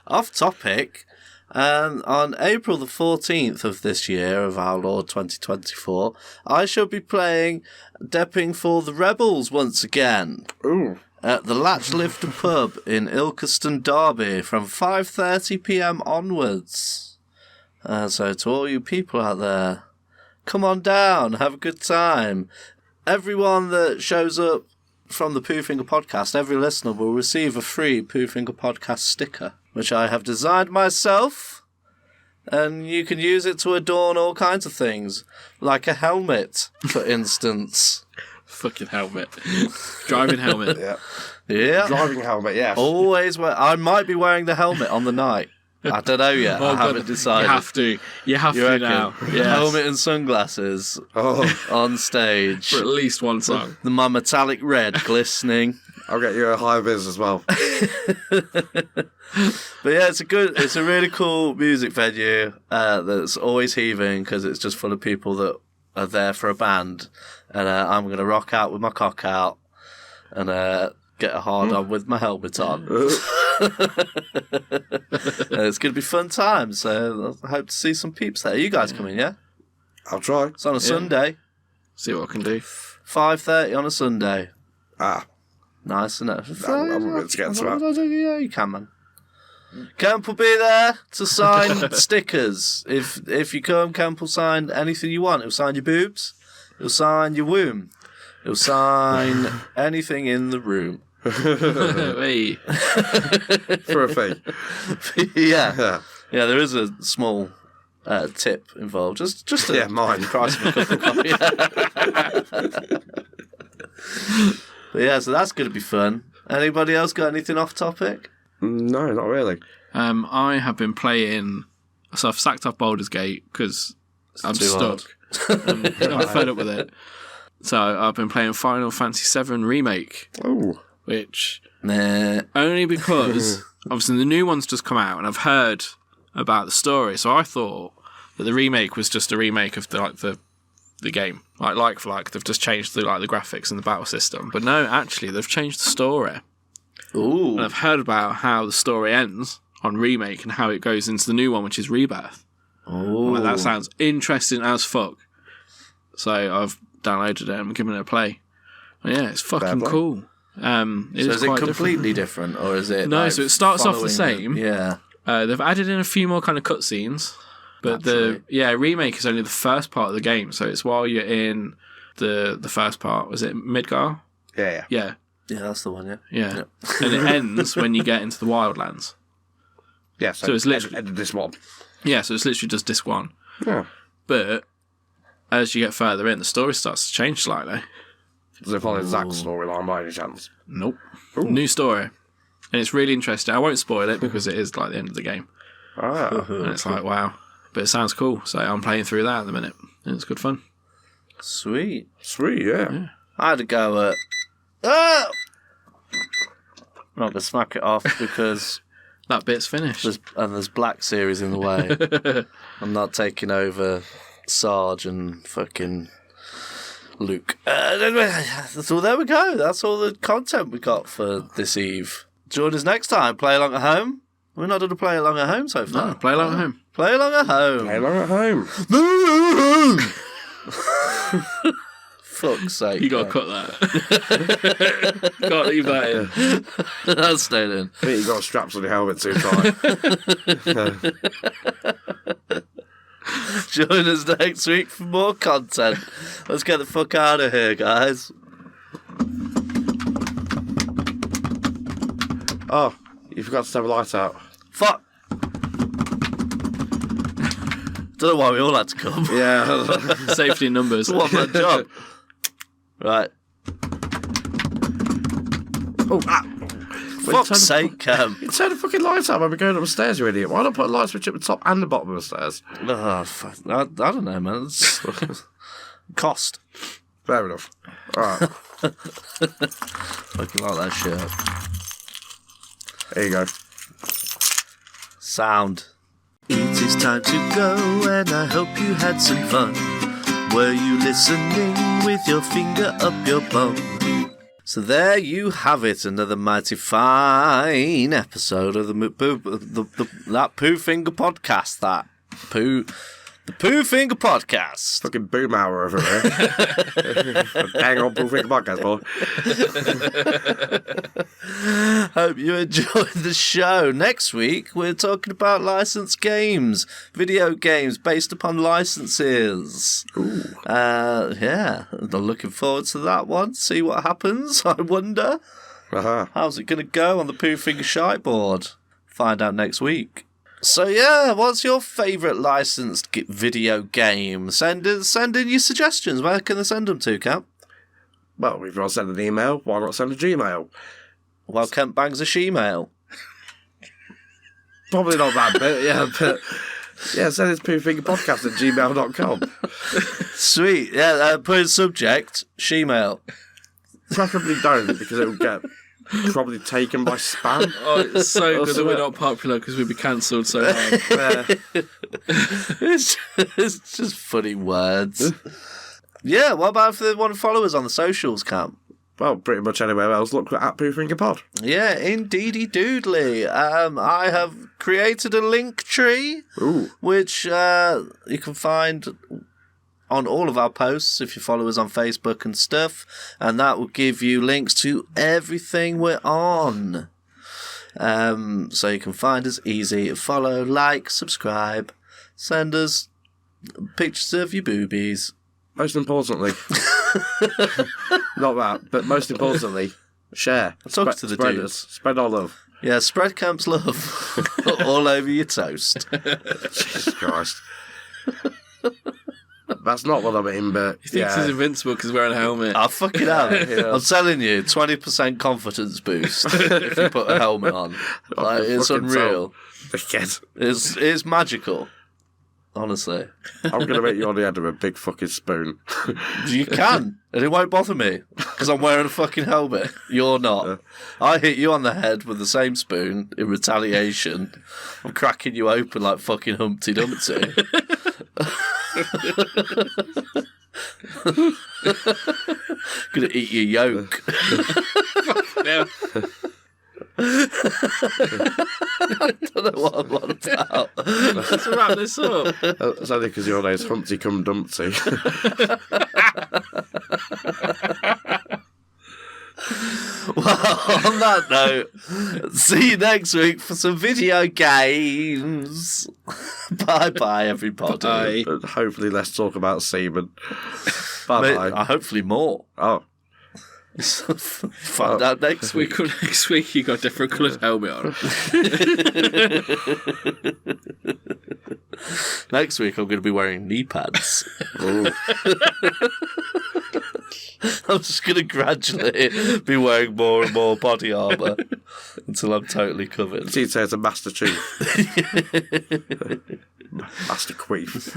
Off topic. On April the 14th of this year, of our Lord 2024, I shall be playing Depping for the Rebels once again. Ooh. At the Latchlifter Pub in Ilkeston, Derby, from 5:30 p.m. onwards. So to all you people out there, come on down, have a good time. Everyone that shows up from the Pooh Finger Podcast, every listener will receive a free Pooh Finger Podcast sticker, which I have designed myself, and you can use it to adorn all kinds of things, like a helmet, for instance. Fucking helmet. Driving helmet. Yeah. Yeah. Driving helmet, yes. Always I might be wearing the helmet on the night. I don't know yet. I haven't decided. You have to now. Yes. Helmet and sunglasses on stage. For at least one song. My metallic red glistening. I'll get you a high vis as well. But yeah, it's a really cool music venue that's always heaving because it's just full of people that are there for a band. And I'm going to rock out with my cock out and get a hard on with my helmet on. It's going to be fun times, so I hope to see some peeps there. You guys coming, yeah? I'll try. It's on a Sunday. See what I can do. 5:30 on a Sunday. Nice, isn't it? I'm going to get to that. Yeah, you can, man. Camp will be there to sign stickers. If you come, Camp will sign anything you want. He'll sign your boobs. He'll sign your womb. He'll sign anything in the room. Hey. For a fee. Yeah. Yeah, there is a small tip involved. Just a mine. Price of a cup of coffee. But yeah, so that's going to be fun. Anybody else got anything off topic? No, not really. I have been playing. So I've sacked off Baldur's Gate because I'm stuck. I'm fed up with it. So I've been playing Final Fantasy VII Remake. Oh. Which only because obviously the new one's just come out and I've heard about the story. So I thought that the remake was just a remake of the game, like for like. They've just changed the graphics and the battle system. But no, actually they've changed the story. Ooh. And I've heard about how the story ends on Remake and how it goes into the new one, which is Rebirth. Oh, that sounds interesting as fuck. So I've downloaded it and I'm giving it a play. And yeah, it's fucking cool. Is it completely different, or is it? No, so it starts off the same. Yeah. They've added in a few more kind of cutscenes, but Remake is only the first part of the game. So it's while you're in the first part. Was it Midgar? Yeah. Yeah. Yeah, that's the one. Yeah. And it ends when you get into the Wildlands. Yeah. So it's literally this one. Yeah, so it's literally just disc one. Yeah. But as you get further in, the story starts to change slightly. Does it follow Zack's storyline by any chance? Nope. Ooh. New story. And it's really interesting. I won't spoil it because it is like the end of the game. And it's like, wow. But it sounds cool. So I'm playing through that at the minute. And it's good fun. Sweet. Yeah. I had to go at... I'm not going to smack it off because... that bit's finished. There's Black Series in the way. I'm not taking over Sarge and fucking Luke. So there we go. That's all the content we got for this eve. Join us next time. Play along at home. We're not going to play along at home so far. No, play along at home. Play along at home. Play along at home. Fuck's sake. You got to cut that. Can't leave that in. That's staying in. I think you got straps on your helmet too tight. Join us next week for more content. Let's get the fuck out of here, guys. Oh, you forgot to have a light out. Fuck. Don't know why we all had to come. Yeah. Safety in numbers. One man job. Right. Oh, fuck's sake, Cam. You turn the fucking lights out when we're going upstairs, you idiot. Why not put a light switch at the top and the bottom of the stairs? Oh, fuck. I don't know, man. Cost. Fair enough. All right. Fucking like that shirt. There you go. Sound. It is time to go, and I hope you had some fun. Were you listening with your finger up your bum? So there you have it, another mighty fine episode of that Poo Finger podcast. The Poo Finger podcast. Fucking boom hour over there. Hang on, Poo Finger podcast, boy. Hope you enjoyed the show. Next week, we're talking about licensed games, video games based upon licenses. Ooh. Yeah, I'm looking forward to that one. See what happens. I wonder. Uh-huh. How's it going to go on the Poo Finger Shite board? Find out next week. So yeah, what's your favourite licensed video game? Send in your suggestions. Where can they send them to, Cap? Well, if you want to send an email, why not send a Gmail? Well, Kent bangs a she-mail. Probably not that bit, yeah, but... Yeah, send it to poofingerpodcast@gmail.com. Sweet. Yeah, put in subject, she-mail. Preferably don't, because it will get probably taken by spam. Oh, it's so good that we're not popular because we'd be cancelled so hard. It's just funny words. Yeah, what about if they want to follow us on the socials, Cam? Well, pretty much anywhere else, look at poofingerpod. Yeah, indeedy doodly. I have created a link tree, which you can find on all of our posts if you follow us on Facebook and stuff, and that will give you links to everything we're on. So you can find us easy. Follow, like, subscribe, send us pictures of your boobies. Most importantly, not that, but most importantly, share. Talk to the spread dudes. us. Spread our love. Yeah, spread Camp's love all over your toast. Jesus Christ. That's not what I mean, but He thinks he's invincible because he's wearing a helmet. I fucking am. I'm telling you, 20% confidence boost if you put a helmet on. Like, it's unreal. Dickhead. It's magical. Honestly. I'm going to hit you on the head with a big fucking spoon. You can, and it won't bother me, because I'm wearing a fucking helmet. You're not. I hit you on the head with the same spoon in retaliation. I'm cracking you open like fucking Humpty Dumpty. Gonna eat your yolk. Yeah. I don't know what I'm on about. Let's wrap this up. It's only because your name's Humpty Cum Dumpty. Well, on that note, see you next week for some video games. Bye-bye, everybody. Bye. And hopefully let's talk about semen. Bye-bye. Hopefully more. Oh. Find out next week. Next week you got a different coloured helmet on. Next week I'm going to be wearing knee pads. I'm just going to gradually be wearing more and more body armour until I'm totally covered. She'd say it's a Master Chief. Master Queef.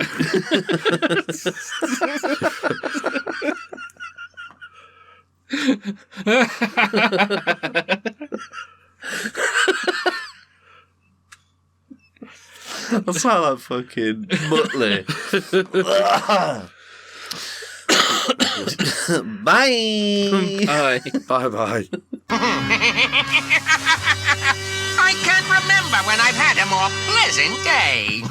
I sound like fucking Muttley. Bye. Bye. Bye-bye. I can't remember when I've had a more pleasant day.